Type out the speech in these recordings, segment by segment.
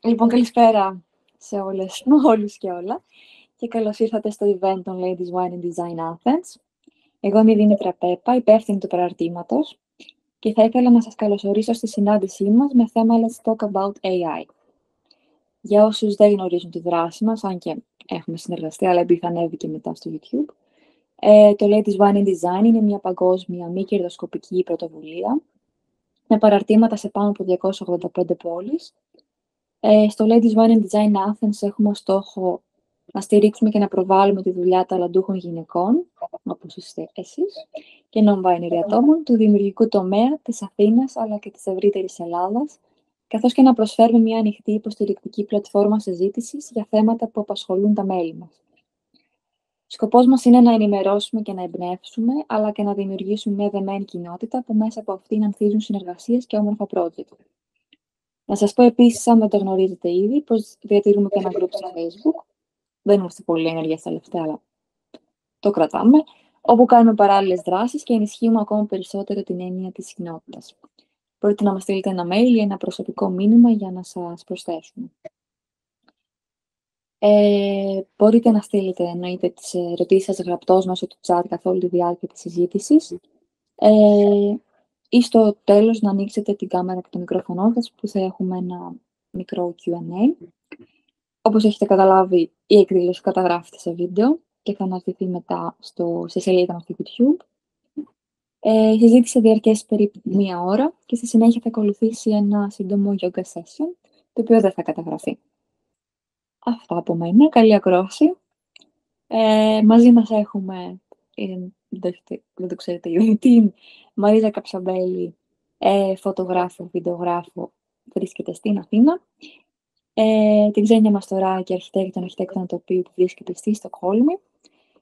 Λοιπόν, καλησπέρα σε όλες, όλους και όλα και καλώς ήρθατε στο event των Ladies Wine and Design Athens. Εγώ είμαι η Δήμητρα Πέπα, υπεύθυνη του παραρτήματος και θα ήθελα να σας καλωσορίσω στη συνάντησή μας με θέμα Let's Talk About AI. Για όσους δεν γνωρίζουν τη δράση μας, αν και έχουμε συνεργαστεί, αλλά επειδή θα ανέβει και μετά στο YouTube, το Ladies Wine and Design είναι μια παγκόσμια μη κερδοσκοπική πρωτοβουλία με παραρτήματα σε πάνω από 285 πόλεις. Στο Ladies Wine and Design Athens έχουμε ως στόχο να στηρίξουμε και να προβάλλουμε τη δουλειά ταλαντούχων γυναικών, όπως είστε εσείς, και non-binary ατόμων του δημιουργικού τομέα της Αθήνας αλλά και της ευρύτερης Ελλάδας, καθώς και να προσφέρουμε μια ανοιχτή υποστηρικτική πλατφόρμα συζήτησης για θέματα που απασχολούν τα μέλη μας. Σκοπός μας είναι να ενημερώσουμε και να εμπνεύσουμε, αλλά και να δημιουργήσουμε μια δεμένη κοινότητα που μέσα από αυτήν ανθίζουν συνεργασίες και όμορφα project. Να σας πω επίσης, αν δεν το γνωρίζετε ήδη, πως διατηρούμε και ένα group στο Facebook. Δεν είμαστε πολύ ενεργές τα τελευταία, αλλά το κρατάμε, όπου κάνουμε παράλληλες δράσεις και ενισχύουμε ακόμα περισσότερο την έννοια της κοινότητας. Μπορείτε να μας στείλετε ένα mail ή ένα προσωπικό μήνυμα για να σας προσθέσουμε. Μπορείτε να στείλετε, εννοείται, τις ερωτήσεις σας γραπτώς μέσω του chat καθ' όλη τη διάρκεια της συζήτησης ή στο τέλος να ανοίξετε την κάμερα και το μικρόφωνο σας, που θα έχουμε ένα μικρό Q&A. Όπως έχετε καταλάβει, η εκδήλωση καταγράφεται σε βίντεο και θα αναρτηθεί μετά σε σελίδα μας στο YouTube. Η συζήτηση θα διαρκέσει περίπου 1 ώρα και στη συνέχεια θα ακολουθήσει ένα σύντομο yoga session, το οποίο δεν θα καταγραφεί. Αυτά από μένα. Καλή ακρόαση. Μαζί μας έχουμε, δεν το ξέρετε ήδη, την Μαρίζα Καψαμπέλη, φωτογράφο, βιντεογράφο, βρίσκεται στην Αθήνα. Την Ξένια Μαστοράκη, αρχιτέκτονα τοπίου που βρίσκεται στη Στοκχόλμη.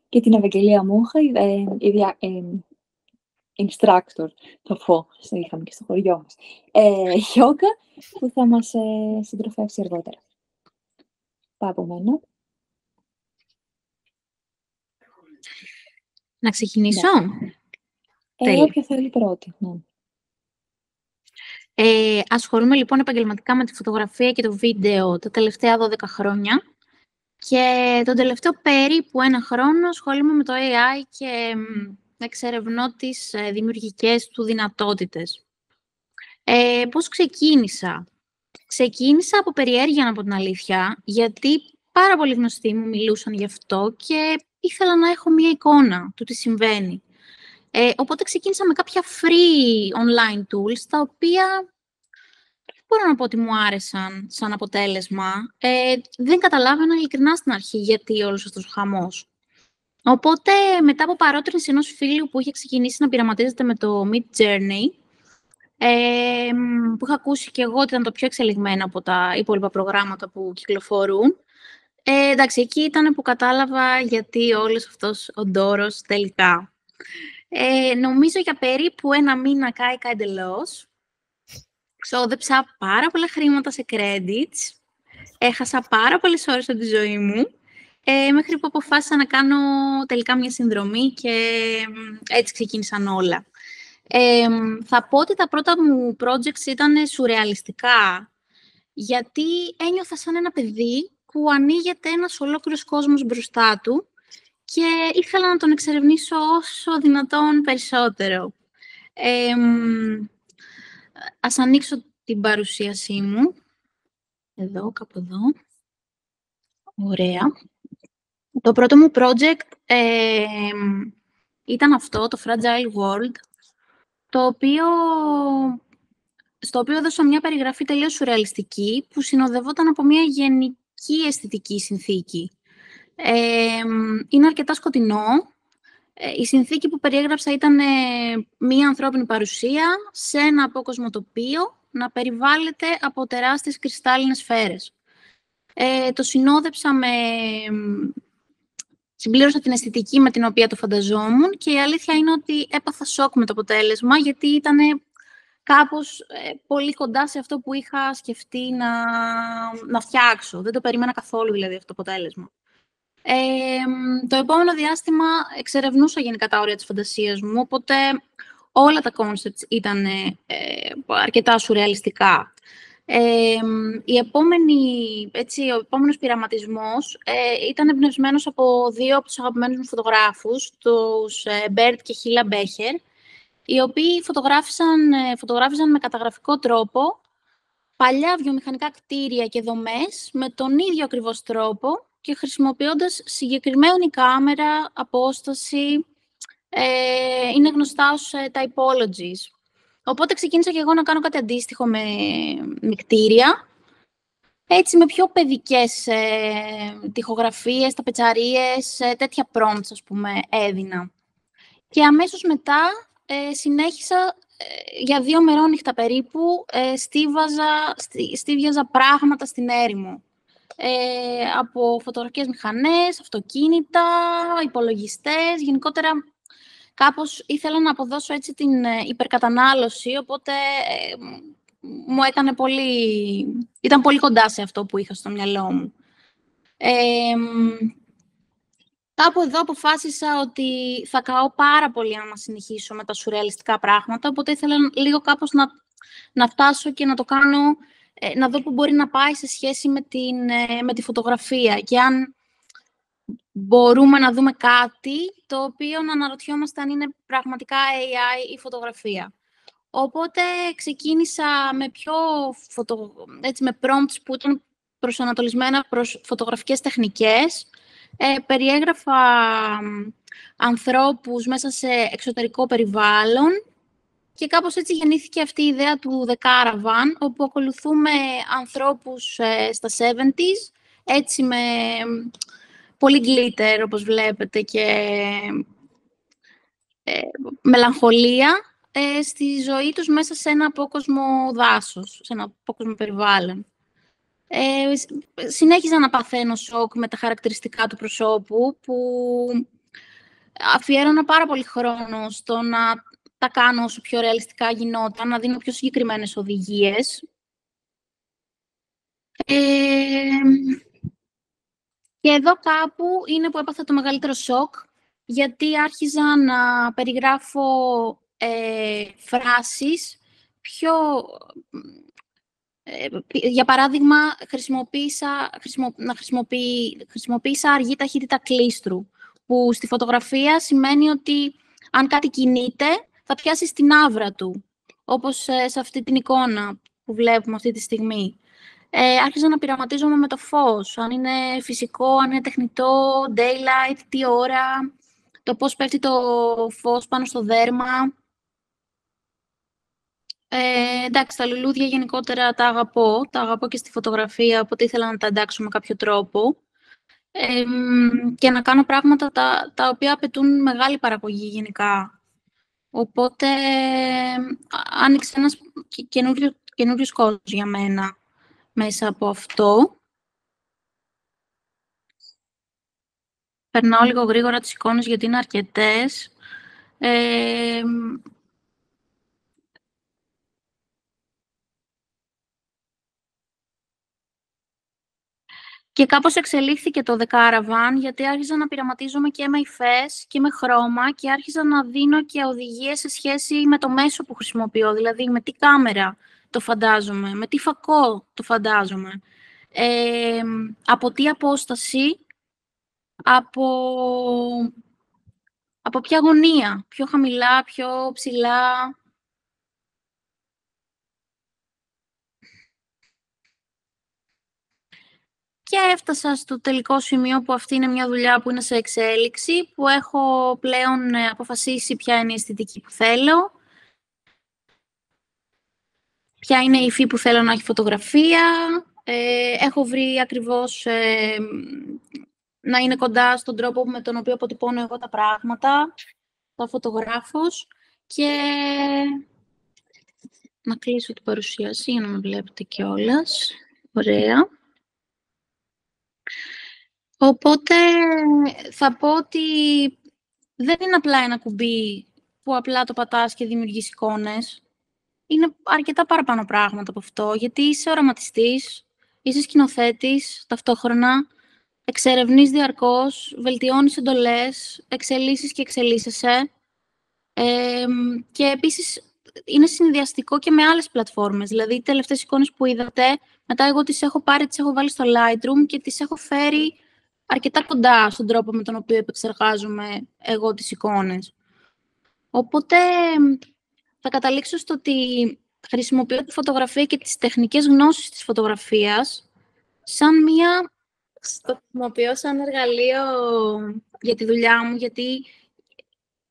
Και την Ευαγγελία Μούχα, instructor, το πω, είχαμε και στο χωριό μας, yoga, που θα μας συντροφεύσει αργότερα. Τα από μένα. Να ξεκινήσω. Όποια θέλει πρώτη. Ναι. Ασχολούμαι λοιπόν επαγγελματικά με τη φωτογραφία και το βίντεο τα τελευταία 12 χρόνια και τον τελευταίο περίπου 1 χρόνο ασχολούμαι με το AI και εξερευνώ τις δημιουργικές του δυνατότητες. Πώς ξεκίνησα? Ξεκίνησα από περιέργεια, να πω την αλήθεια, γιατί πάρα πολλοί γνωστοί μου μιλούσαν γι' αυτό και ήθελα να έχω μία εικόνα του τι συμβαίνει. Οπότε ξεκίνησα με κάποια free online tools, τα οποία μπορώ να πω ότι μου άρεσαν σαν αποτέλεσμα. Δεν καταλάβαινα ειλικρινά στην αρχή γιατί όλος αυτός ο χαμός. Οπότε, μετά από παρότρινση ενός φίλου που είχε ξεκινήσει να πειραματίζεται με το Midjourney, που είχα ακούσει και εγώ ότι ήταν το πιο εξελιγμένο από τα υπόλοιπα προγράμματα που κυκλοφορούν, εντάξει, εκεί ήταν που κατάλαβα γιατί όλος αυτός ο ντόρος τελικά. Νομίζω για περίπου 1 μήνα κάηκα εντελώς. Ξόδεψα πάρα πολλά χρήματα σε credits. Έχασα πάρα πολλές ώρες από τη ζωή μου. Μέχρι που αποφάσισα να κάνω τελικά μια συνδρομή και έτσι ξεκίνησαν όλα. Θα πω ότι τα πρώτα μου projects ήταν σουρεαλιστικά, γιατί ένιωθα σαν ένα παιδί που ανοίγεται ένας ολόκληρος κόσμος μπροστά του και ήθελα να τον εξερευνήσω όσο δυνατόν περισσότερο. Ας ανοίξω την παρουσίασή μου. Εδώ, κάπου εδώ. Ωραία. Το πρώτο μου project ήταν αυτό, το Fragile World, στο οποίο έδωσα μια περιγραφή τελείως σουρεαλιστική, που συνοδευόταν από μια γενική αισθητική συνθήκη. Είναι αρκετά σκοτεινό. Η συνθήκη που περιέγραψα ήταν μια ανθρώπινη παρουσία σε ένα απόκοσμο τοπίο να περιβάλλεται από τεράστιες κρυστάλλινες σφαίρες. Το συνόδεψα συμπλήρωσα την αισθητική με την οποία το φανταζόμουν και η αλήθεια είναι ότι έπαθα σοκ με το αποτέλεσμα, γιατί ήταν κάπως πολύ κοντά σε αυτό που είχα σκεφτεί να φτιάξω. Δεν το περίμενα καθόλου δηλαδή αυτό το αποτέλεσμα. Το επόμενο διάστημα εξερευνούσα γενικά τα όρια της φαντασίας μου, οπότε όλα τα concepts ήταν αρκετά σουρεαλιστικά. Ο επόμενος πειραματισμός ήταν εμπνευσμένος από δύο από τους αγαπημένους μου φωτογράφους, τους Μπέρτ και Χίλα Μπέχερ, οι οποίοι φωτογράφησαν με καταγραφικό τρόπο παλιά βιομηχανικά κτίρια και δομές με τον ίδιο ακριβώς τρόπο και χρησιμοποιώντας συγκεκριμένη κάμερα, απόσταση, είναι γνωστά ως typologies. Οπότε ξεκίνησα και εγώ να κάνω κάτι αντίστοιχο με κτίρια, έτσι με πιο παιδικές τοιχογραφίες, ταπετσαρίες, τέτοια prompts, ας πούμε, έδινα. Και αμέσως μετά συνέχισα για 2 μερόνυχτα περίπου, στίβιαζα πράγματα στην έρημο. Από φωτογραφικές μηχανές, αυτοκίνητα, υπολογιστές, γενικότερα κάπως ήθελα να αποδώσω έτσι την υπερκατανάλωση, οπότε ήταν πολύ κοντά σε αυτό που είχα στο μυαλό μου. Κάπου εδώ αποφάσισα ότι θα καώ πάρα πολύ άμα συνεχίσω με τα σουρεαλιστικά πράγματα, οπότε ήθελα λίγο κάπως να φτάσω και να το κάνω, να δω που μπορεί να πάει σε σχέση με τη φωτογραφία και αν μπορούμε να δούμε κάτι το οποίο να αναρωτιόμαστε αν είναι πραγματικά AI ή φωτογραφία. Οπότε ξεκίνησα με prompts που ήταν προσανατολισμένα προς φωτογραφικές τεχνικές. Περιέγραφα ανθρώπους μέσα σε εξωτερικό περιβάλλον και κάπως έτσι γεννήθηκε αυτή η ιδέα του The Caravan, όπου ακολουθούμε ανθρώπους στα 70s, έτσι με πολύ glitter, όπως βλέπετε, και μελαγχολία στη ζωή τους μέσα σε ένα απόκοσμο δάσος, σε ένα απόκοσμο περιβάλλον. Συνέχιζα να παθαίνω σοκ με τα χαρακτηριστικά του προσώπου, που αφιέρωνα πάρα πολύ χρόνο στο να τα κάνω όσο πιο ρεαλιστικά γινόταν, να δίνω πιο συγκεκριμένες οδηγίες. Και εδώ κάπου είναι που έπαθα το μεγαλύτερο σοκ, γιατί άρχιζα να περιγράφω φράσεις για παράδειγμα, χρησιμοποίησα αργή ταχύτητα κλίστρου, που στη φωτογραφία σημαίνει ότι αν κάτι κινείται, θα πιάσει στην άβρα του, όπως σε αυτή την εικόνα που βλέπουμε αυτή τη στιγμή. Άρχισα να πειραματίζομαι με το φως, αν είναι φυσικό, αν είναι τεχνητό, daylight, τι ώρα, το πώς πέφτει το φως πάνω στο δέρμα. Εντάξει, τα λουλούδια γενικότερα τα αγαπώ και στη φωτογραφία, οπότε ήθελα να τα εντάξω με κάποιο τρόπο και να κάνω πράγματα τα οποία απαιτούν μεγάλη παραγωγή γενικά. Οπότε άνοιξε ένας καινούριος κόσμος για μένα μέσα από αυτό. Περνάω λίγο γρήγορα τις εικόνες γιατί είναι αρκετές. Και κάπως εξελίχθηκε το The Caravan, γιατί άρχισα να πειραματίζομαι και με υφές και με χρώμα και άρχισα να δίνω και οδηγίες σε σχέση με το μέσο που χρησιμοποιώ, δηλαδή με τι κάμερα το φαντάζομαι, με τι φακό το φαντάζομαι, από τι απόσταση, από ποια γωνία, πιο χαμηλά, πιο ψηλά. Και έφτασα στο τελικό σημείο που αυτή είναι μια δουλειά που είναι σε εξέλιξη, που έχω πλέον αποφασίσει ποια είναι η αισθητική που θέλω, ποια είναι η υφή που θέλω να έχει φωτογραφία. Έχω βρει ακριβώς να είναι κοντά στον τρόπο με τον οποίο αποτυπώνω εγώ τα πράγματα, τα φωτογράφος. Και να κλείσω την παρουσίαση για να με βλέπετε κιόλας. Ωραία. Οπότε θα πω ότι δεν είναι απλά ένα κουμπί που απλά το πατάς και δημιουργείς εικόνες. Είναι αρκετά παραπάνω πράγματα από αυτό, γιατί είσαι οραματιστής, είσαι σκηνοθέτης ταυτόχρονα, εξερευνείς διαρκώς, βελτιώνεις εντολές, εξελίσσεις και εξελίσσεσαι. Και επίσης είναι συνδυαστικό και με άλλες πλατφόρμες. Δηλαδή, οι τελευταίες εικόνες που είδατε, μετά εγώ τις έχω πάρει, τις έχω βάλει στο Lightroom και τις έχω φέρει αρκετά κοντά στον τρόπο με τον οποίο επεξεργάζομαι εγώ τις εικόνες. Οπότε, θα καταλήξω στο ότι χρησιμοποιώ τη φωτογραφία και τις τεχνικές γνώσεις της φωτογραφίας σαν το χρησιμοποιώ σαν εργαλείο για τη δουλειά μου, γιατί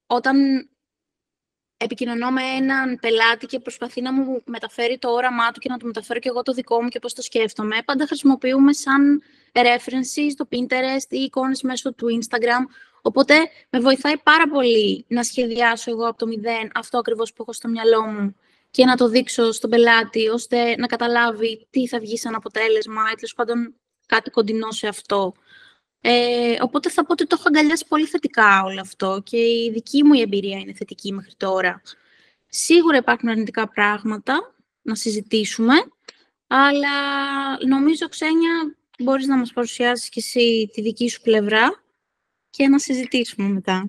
όταν επικοινωνώ με έναν πελάτη και προσπαθεί να μου μεταφέρει το όραμά του και να του μεταφέρω και εγώ το δικό μου και πώς το σκέφτομαι, πάντα χρησιμοποιούμε σαν references στο Pinterest ή εικόνες μέσω του Instagram. Οπότε με βοηθάει πάρα πολύ να σχεδιάσω εγώ από το μηδέν αυτό ακριβώς που έχω στο μυαλό μου και να το δείξω στον πελάτη, ώστε να καταλάβει τι θα βγει σαν αποτέλεσμα ή τέλος πάντων κάτι κοντινό σε αυτό. Οπότε θα πω ότι το έχω αγκαλιάσει πολύ θετικά όλο αυτό και η δική μου εμπειρία είναι θετική μέχρι τώρα. Σίγουρα υπάρχουν αρνητικά πράγματα να συζητήσουμε, αλλά νομίζω, Ξένια, μπορείς να μας παρουσιάσεις και εσύ τη δική σου πλευρά και να συζητήσουμε μετά.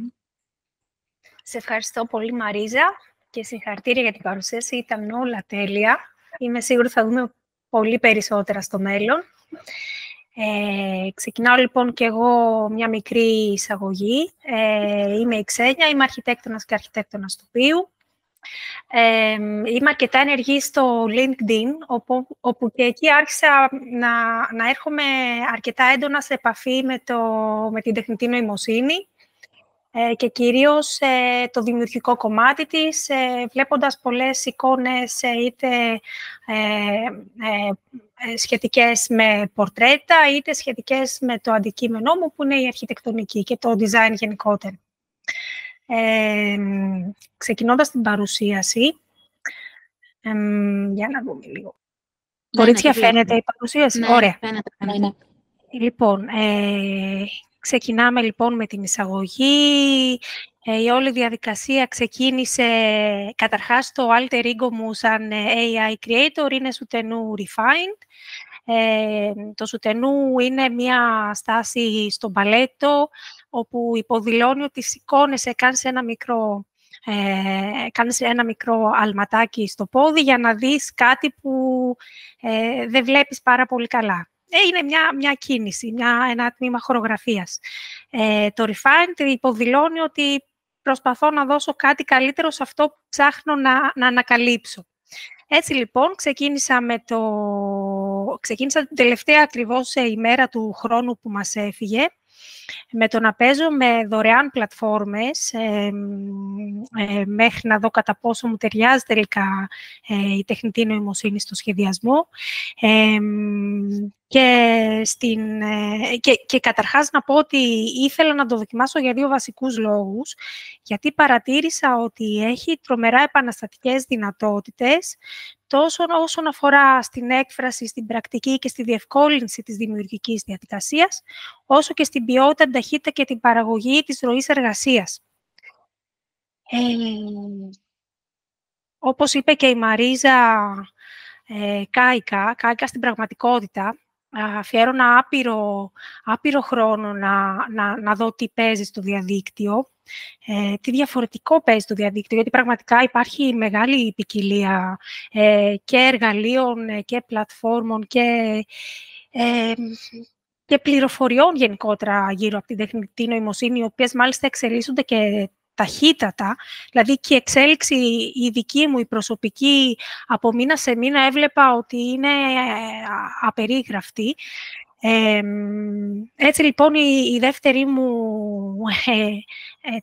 Σε ευχαριστώ πολύ, Μαρίζα, και συγχαρητήρια για την παρουσίαση. Ήταν όλα τέλεια. Είμαι σίγουρη θα δούμε πολύ περισσότερα στο μέλλον. Ξεκινάω λοιπόν και εγώ μια μικρή εισαγωγή. Είμαι η Ξένια, είμαι αρχιτέκτονας και αρχιτέκτονας τοπίου. Είμαι αρκετά ενεργή στο LinkedIn, όπου και εκεί άρχισα να έρχομαι αρκετά έντονα σε επαφή με την τεχνητή νοημοσύνη και κυρίως το δημιουργικό κομμάτι της, βλέποντας πολλές εικόνες είτε σχετικές με πορτρέτα, είτε σχετικές με το αντικείμενό μου, που είναι η αρχιτεκτονική και το design γενικότερα. Ξεκινώντας την παρουσίαση, για να δούμε λίγο. Κορίτσια, φαίνεται η παρουσίαση? Ναι, ωραία. Φαίνεται. Λοιπόν, ξεκινάμε λοιπόν με την εισαγωγή. Η όλη διαδικασία ξεκίνησε, καταρχάς το alter ego μου σαν AI creator είναι Soutenu Refined. Το Soutenu είναι μια στάση στο μπαλέτο, όπου υποδηλώνει ότι σηκώνεσαι, κάνεις ένα μικρό αλματάκι στο πόδι για να δεις κάτι που δεν βλέπεις πάρα πολύ καλά. Είναι μια κίνηση, ένα τμήμα χορογραφίας. Το Refined υποδηλώνει ότι προσπαθώ να δώσω κάτι καλύτερο σε αυτό που ψάχνω να ανακαλύψω. Έτσι λοιπόν ξεκίνησα την τελευταία ακριβώς ημέρα του χρόνου που μας έφυγε, με το να παίζω με δωρεάν πλατφόρμες μέχρι να δω κατά πόσο μου ταιριάζει τελικά η τεχνητή νοημοσύνη στο σχεδιασμό. Και καταρχάς να πω ότι ήθελα να το δοκιμάσω για 2 βασικούς λόγους. Γιατί παρατήρησα ότι έχει τρομερά επαναστατικές δυνατότητες, τόσο όσον αφορά στην έκφραση, στην πρακτική και στη διευκόλυνση της δημιουργικής διαδικασίας, όσο και στην ποιότητα, την ταχύτητα και την παραγωγή της ροής εργασίας. Όπως είπε και η Μαρίζα, κάηκα στην πραγματικότητα. Αφιέρωνα άπειρο χρόνο να δω τι παίζει στο διαδίκτυο, τι διαφορετικό παίζει στο διαδίκτυο, γιατί πραγματικά υπάρχει μεγάλη ποικιλία και εργαλείων και πλατφόρμων και πληροφοριών γενικότερα γύρω από την τεχνητή νοημοσύνη, οι οποίες μάλιστα εξελίσσονται και ταχύτατα. Δηλαδή και η εξέλιξη η δική μου, η προσωπική, από μήνα σε μήνα έβλεπα ότι είναι απερίγραπτη. Έτσι λοιπόν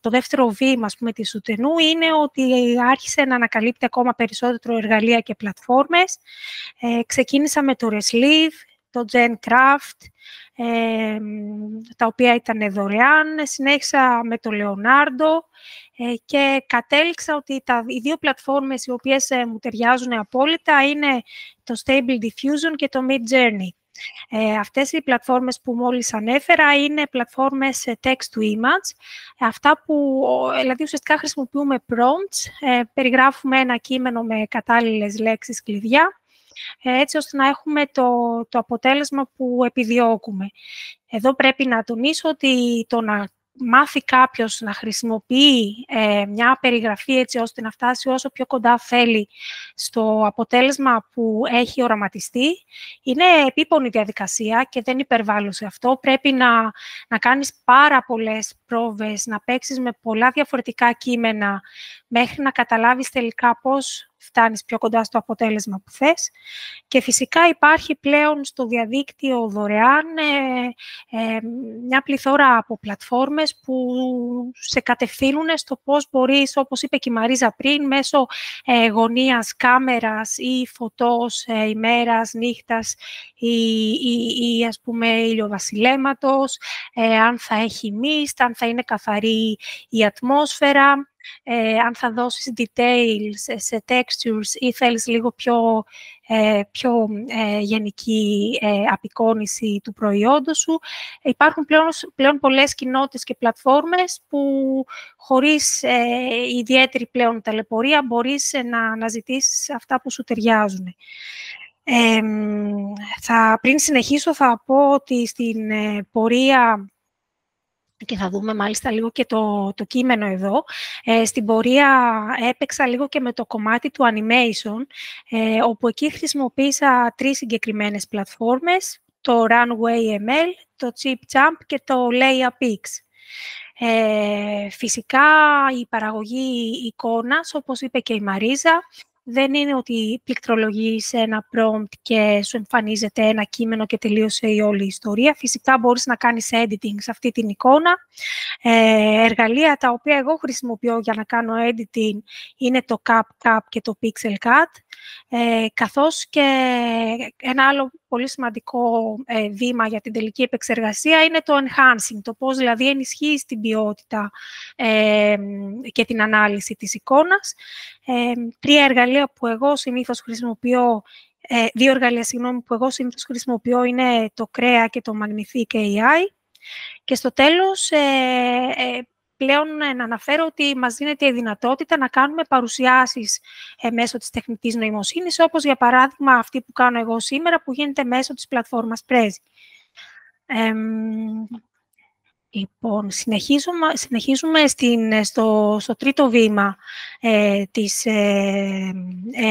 το δεύτερο βήμα, ας πούμε, της Soutenu είναι ότι άρχισε να ανακαλύπτει ακόμα περισσότερο εργαλεία και πλατφόρμες. Ξεκίνησα με το Resleeve, το GenCraft, τα οποία ήταν δωρεάν. Συνέχισα με το Leonardo και κατέληξα ότι οι 2 πλατφόρμες οι οποίες μου ταιριάζουν απόλυτα είναι το Stable Diffusion και το Midjourney. Αυτές οι πλατφόρμες που μόλις ανέφερα είναι πλατφόρμες text to image. Αυτά που, δηλαδή ουσιαστικά χρησιμοποιούμε prompts, περιγράφουμε ένα κείμενο με κατάλληλες λέξεις κλειδιά, έτσι ώστε να έχουμε το αποτέλεσμα που επιδιώκουμε. Εδώ πρέπει να τονίσω ότι το να μάθει κάποιος να χρησιμοποιεί μια περιγραφή έτσι ώστε να φτάσει όσο πιο κοντά θέλει στο αποτέλεσμα που έχει οραματιστεί, είναι επίπονη διαδικασία και δεν υπερβάλλω σε αυτό. Πρέπει να κάνεις πάρα πολλές πρόβες, να παίξεις με πολλά διαφορετικά κείμενα μέχρι να καταλάβεις τελικά πώς φτάνεις πιο κοντά στο αποτέλεσμα που θες. Και φυσικά υπάρχει πλέον στο διαδίκτυο δωρεάν μια πληθώρα από πλατφόρμες που σε κατευθύνουν στο πώς μπορείς, όπως είπε και η Μαρίζα πριν, μέσω γωνίας, κάμερας ή φωτός, ημέρας, νύχτας ή ας πούμε ηλιοβασιλέματος, αν θα έχει mist, αν θα είναι καθαρή η ατμόσφαιρα, αν θα δώσεις details σε textures ή θέλεις λίγο πιο γενική απεικόνιση του προϊόντος σου. Υπάρχουν πλέον πολλές κοινότητες και πλατφόρμες που χωρίς ιδιαίτερη πλέον ταλαιπωρία μπορείς να αναζητήσεις αυτά που σου ταιριάζουν. Πριν συνεχίσω θα πω ότι στην πορεία, και θα δούμε μάλιστα λίγο και το κείμενο εδώ, στην πορεία έπαιξα λίγο και με το κομμάτι του animation, όπου εκεί χρησιμοποίησα 3 συγκεκριμένες πλατφόρμες, το Runway ML, το ChipChamp και το LayupX. Φυσικά η παραγωγή εικόνας, όπως είπε και η Μαρίζα, δεν είναι ότι πληκτρολογείς ένα prompt και σου εμφανίζεται ένα κείμενο και τελείωσε η όλη η ιστορία. Φυσικά μπορείς να κάνεις editing σε αυτή την εικόνα. Εργαλεία τα οποία εγώ χρησιμοποιώ για να κάνω editing είναι το CapCut και το PixelCut, καθώς και ένα άλλο πολύ σημαντικό βήμα για την τελική επεξεργασία είναι το enhancing, το πώς δηλαδή ενισχύεις την ποιότητα και την ανάλυση της εικόνας. 2 εργαλεία που εγώ συνήθως χρησιμοποιώ είναι το CREA και το Magnifique AI. Και στο τέλος, πλέον να αναφέρω ότι μας δίνεται η δυνατότητα να κάνουμε παρουσιάσεις μέσω της τεχνητής νοημοσύνης, όπως για παράδειγμα αυτή που κάνω εγώ σήμερα, που γίνεται μέσω της πλατφόρμας Prezi. Λοιπόν, συνεχίζουμε στο τρίτο βήμα της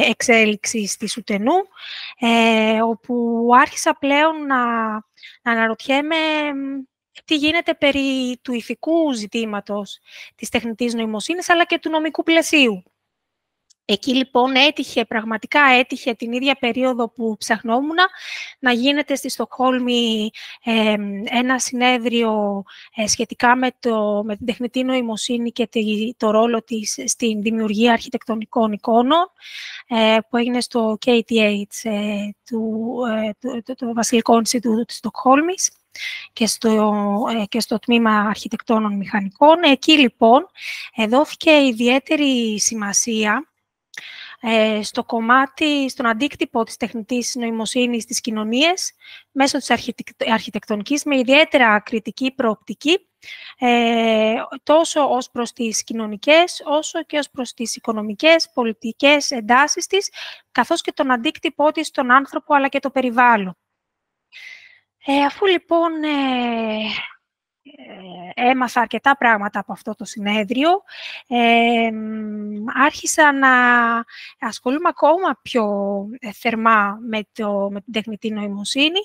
εξέλιξης της Ουτενού, όπου άρχισα πλέον να αναρωτιέμαι τι γίνεται περί του ηθικού ζητήματος της τεχνητής νοημοσύνης, αλλά και του νομικού πλαισίου. Εκεί λοιπόν πραγματικά έτυχε την ίδια περίοδο που ψαχνόμουν να γίνεται στη Στοκχόλμη ένα συνέδριο σχετικά με την τεχνητή νοημοσύνη και το ρόλο της στην δημιουργία αρχιτεκτονικών εικόνων, που έγινε στο KTH, το Βασιλικό Ινστιτούτο της Στοκχόλμης, και στο τμήμα αρχιτεκτόνων μηχανικών. Εκεί λοιπόν δόθηκε ιδιαίτερη σημασία στον αντίκτυπο της τεχνητής νοημοσύνης στις κοινωνίες μέσω της αρχιτεκτονικής, με ιδιαίτερα κριτική προοπτική, τόσο ως προς τις κοινωνικές, όσο και ως προς τις οικονομικές, πολιτικές εντάσεις της, καθώς και τον αντίκτυπό της στον άνθρωπο αλλά και το περιβάλλον. Αφού λοιπόν έμαθα αρκετά πράγματα από αυτό το συνέδριο, άρχισα να ασχολούμαι ακόμα πιο θερμά με την τεχνητή νοημοσύνη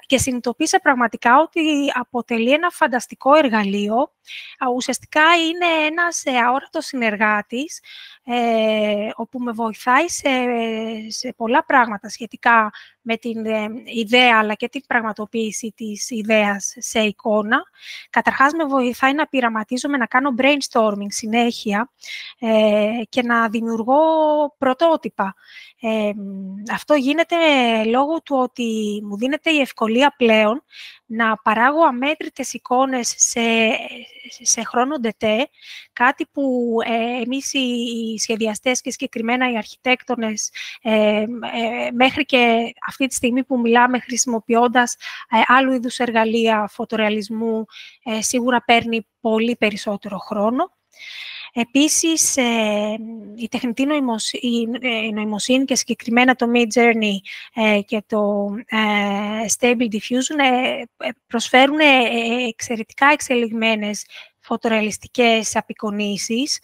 και συνειδητοποίησα πραγματικά ότι αποτελεί ένα φανταστικό εργαλείο. Ουσιαστικά είναι ένας αόρατος συνεργάτης, όπου με βοηθάει σε πολλά πράγματα σχετικά με την ιδέα αλλά και την πραγματοποίηση της ιδέας σε εικόνα. Καταρχάς με βοηθάει να πειραματίζομαι, να κάνω brainstorming συνέχεια και να δημιουργώ πρωτότυπα. Αυτό γίνεται λόγω του ότι μου δίνεται η ευκολία πλέον να παράγω αμέτρητες εικόνες σε χρόνο ντετέ, κάτι που εμείς οι σχεδιαστές και συγκεκριμένα οι αρχιτέκτονες μέχρι και αυτή τη στιγμή που μιλάμε χρησιμοποιώντας άλλου είδους εργαλεία φωτορεαλισμού σίγουρα παίρνει πολύ περισσότερο χρόνο. Επίσης, η τεχνητή νοημοσύνη και συγκεκριμένα το Midjourney και το Stable Diffusion προσφέρουν εξαιρετικά εξελιγμένες φωτορεαλιστικές απεικονίσεις,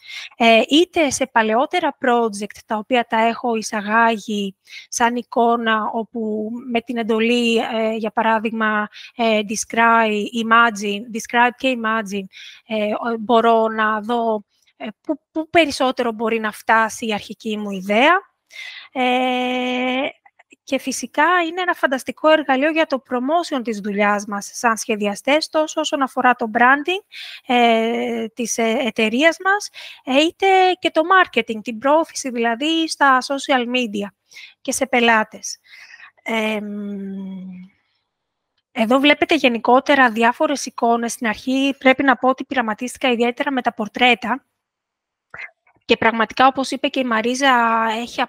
είτε σε παλαιότερα project, τα οποία τα έχω εισαγάγει σαν εικόνα, όπου με την εντολή, για παράδειγμα, describe και imagine, μπορώ να δω πού περισσότερο μπορεί να φτάσει η αρχική μου ιδέα. Και φυσικά είναι ένα φανταστικό εργαλείο για το promotion της δουλειάς μας σαν σχεδιαστές, τόσο όσον αφορά το branding της εταιρείας μας, είτε και το marketing, την πρόωθηση δηλαδή στα social media και σε πελάτες. Εδώ βλέπετε γενικότερα διάφορες εικόνες. Στην αρχή πρέπει να πω ότι πειραματίστηκα ιδιαίτερα με τα πορτρέτα. Και πραγματικά, όπως είπε και η Μαρίζα, έχει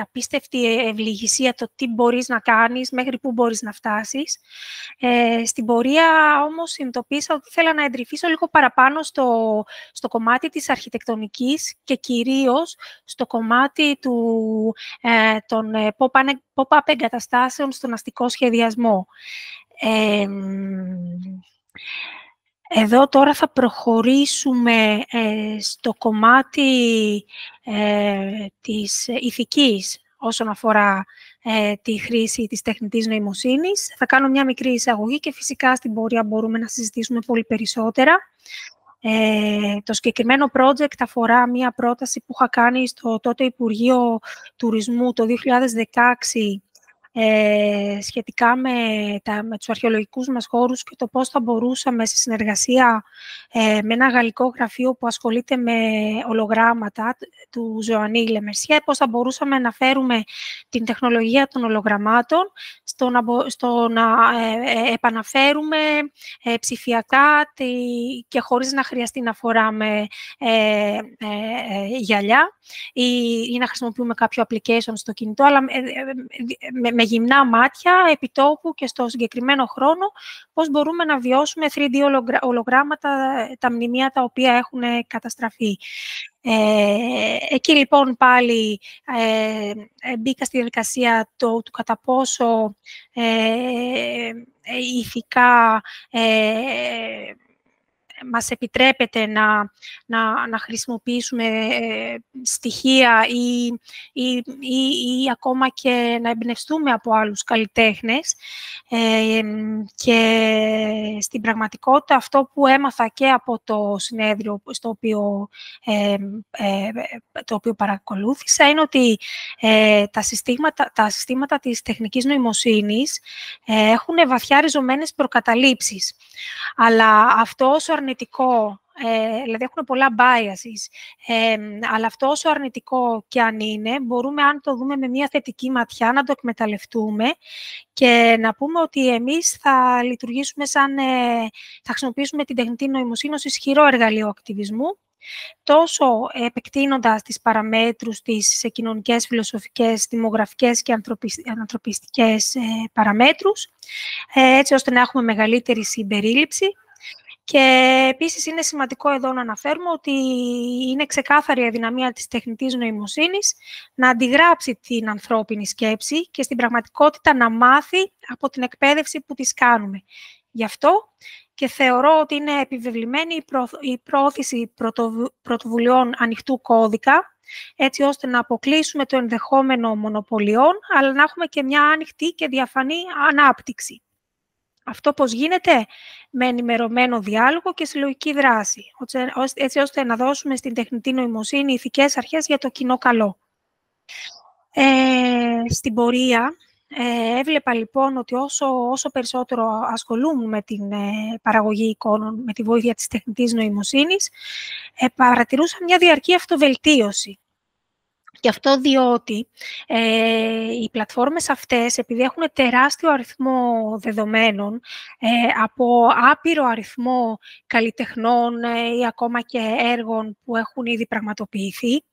απίστευτη ευληγησία το τι μπορείς να κάνεις, μέχρι πού μπορείς να φτάσεις. Στην πορεία, όμως, συνειδητοποίησα ότι ήθελα να εντρυφήσω λίγο παραπάνω στο κομμάτι της αρχιτεκτονικής και κυρίως στο κομμάτι των pop-up εγκαταστάσεων στον αστικό σχεδιασμό. Εδώ τώρα θα προχωρήσουμε στο κομμάτι της ηθικής όσον αφορά τη χρήση της τεχνητής νοημοσύνης. Θα κάνω μια μικρή εισαγωγή και φυσικά στην πορεία μπορούμε να συζητήσουμε πολύ περισσότερα. Το συγκεκριμένο project αφορά μια πρόταση που είχα κάνει στο τότε Υπουργείο Τουρισμού το 2016 σχετικά με τους αρχαιολογικούς μας χώρους και το πώς θα μπορούσαμε σε συνεργασία με ένα γαλλικό γραφείο που ασχολείται με ολογράμματα του Ζωανί Λεμερσιέ, πώς θα μπορούσαμε να φέρουμε την τεχνολογία των ολογραμμάτων στο να επαναφέρουμε ψηφιακά και χωρίς να χρειαστεί να φοράμε γυαλιά ή να χρησιμοποιούμε κάποιο application στο κινητό, αλλά με γυμνά μάτια, επιτόπου και στο συγκεκριμένο χρόνο, πώς μπορούμε να βιώσουμε 3D ολογράμματα, τα μνημεία τα οποία έχουν καταστραφεί. Εκεί λοιπόν πάλι μπήκα στη διαδικασία του κατά πόσο ηθικά μας επιτρέπεται να χρησιμοποιήσουμε στοιχεία ή ακόμα και να εμπνευστούμε από άλλους καλλιτέχνες. Και στην πραγματικότητα αυτό που έμαθα και από το συνέδριο το οποίο παρακολούθησα είναι ότι τα συστήματα της τεχνικής νοημοσύνης έχουν βαθιά ριζωμένες προκαταλήψεις. Αλλά αυτό όσο αρνητικό, δηλαδή έχουν πολλά biases, αλλά αυτό όσο αρνητικό και αν είναι, μπορούμε, αν το δούμε με μια θετική ματιά, να το εκμεταλλευτούμε και να πούμε ότι εμείς θα λειτουργήσουμε θα χρησιμοποιήσουμε την τεχνητή νοημοσύνη ως ισχυρό εργαλείο ακτιβισμού, τόσο επεκτείνοντας τις παραμέτρους της σε κοινωνικές, φιλοσοφικές, δημογραφικές και ανθρωπιστικές παραμέτρους, έτσι ώστε να έχουμε μεγαλύτερη συμπερίληψη. Και επίσης είναι σημαντικό εδώ να αναφέρουμε ότι είναι ξεκάθαρη η αδυναμία της τεχνητής νοημοσύνης να αντιγράψει την ανθρώπινη σκέψη και στην πραγματικότητα να μάθει από την εκπαίδευση που της κάνουμε. Γι' αυτό και θεωρώ ότι είναι επιβεβλημένη η προώθηση πρωτοβουλειών ανοιχτού κώδικα, έτσι ώστε να αποκλείσουμε το ενδεχόμενο μονοπωλιών, αλλά να έχουμε και μια ανοιχτή και διαφανή ανάπτυξη. Αυτό πώς γίνεται? Με ενημερωμένο διάλογο και συλλογική δράση, έτσι ώστε να δώσουμε στην τεχνητή νοημοσύνη ηθικές αρχές για το κοινό καλό. Στην πορεία έβλεπα λοιπόν ότι όσο περισσότερο ασχολούμαι με την παραγωγή εικόνων με τη βοήθεια της τεχνητής νοημοσύνης, παρατηρούσα μια διαρκή αυτοβελτίωση. Και αυτό διότι οι πλατφόρμες αυτές, επειδή έχουν τεράστιο αριθμό δεδομένων από άπειρο αριθμό καλλιτεχνών ή ακόμα και έργων που έχουν ήδη πραγματοποιηθεί,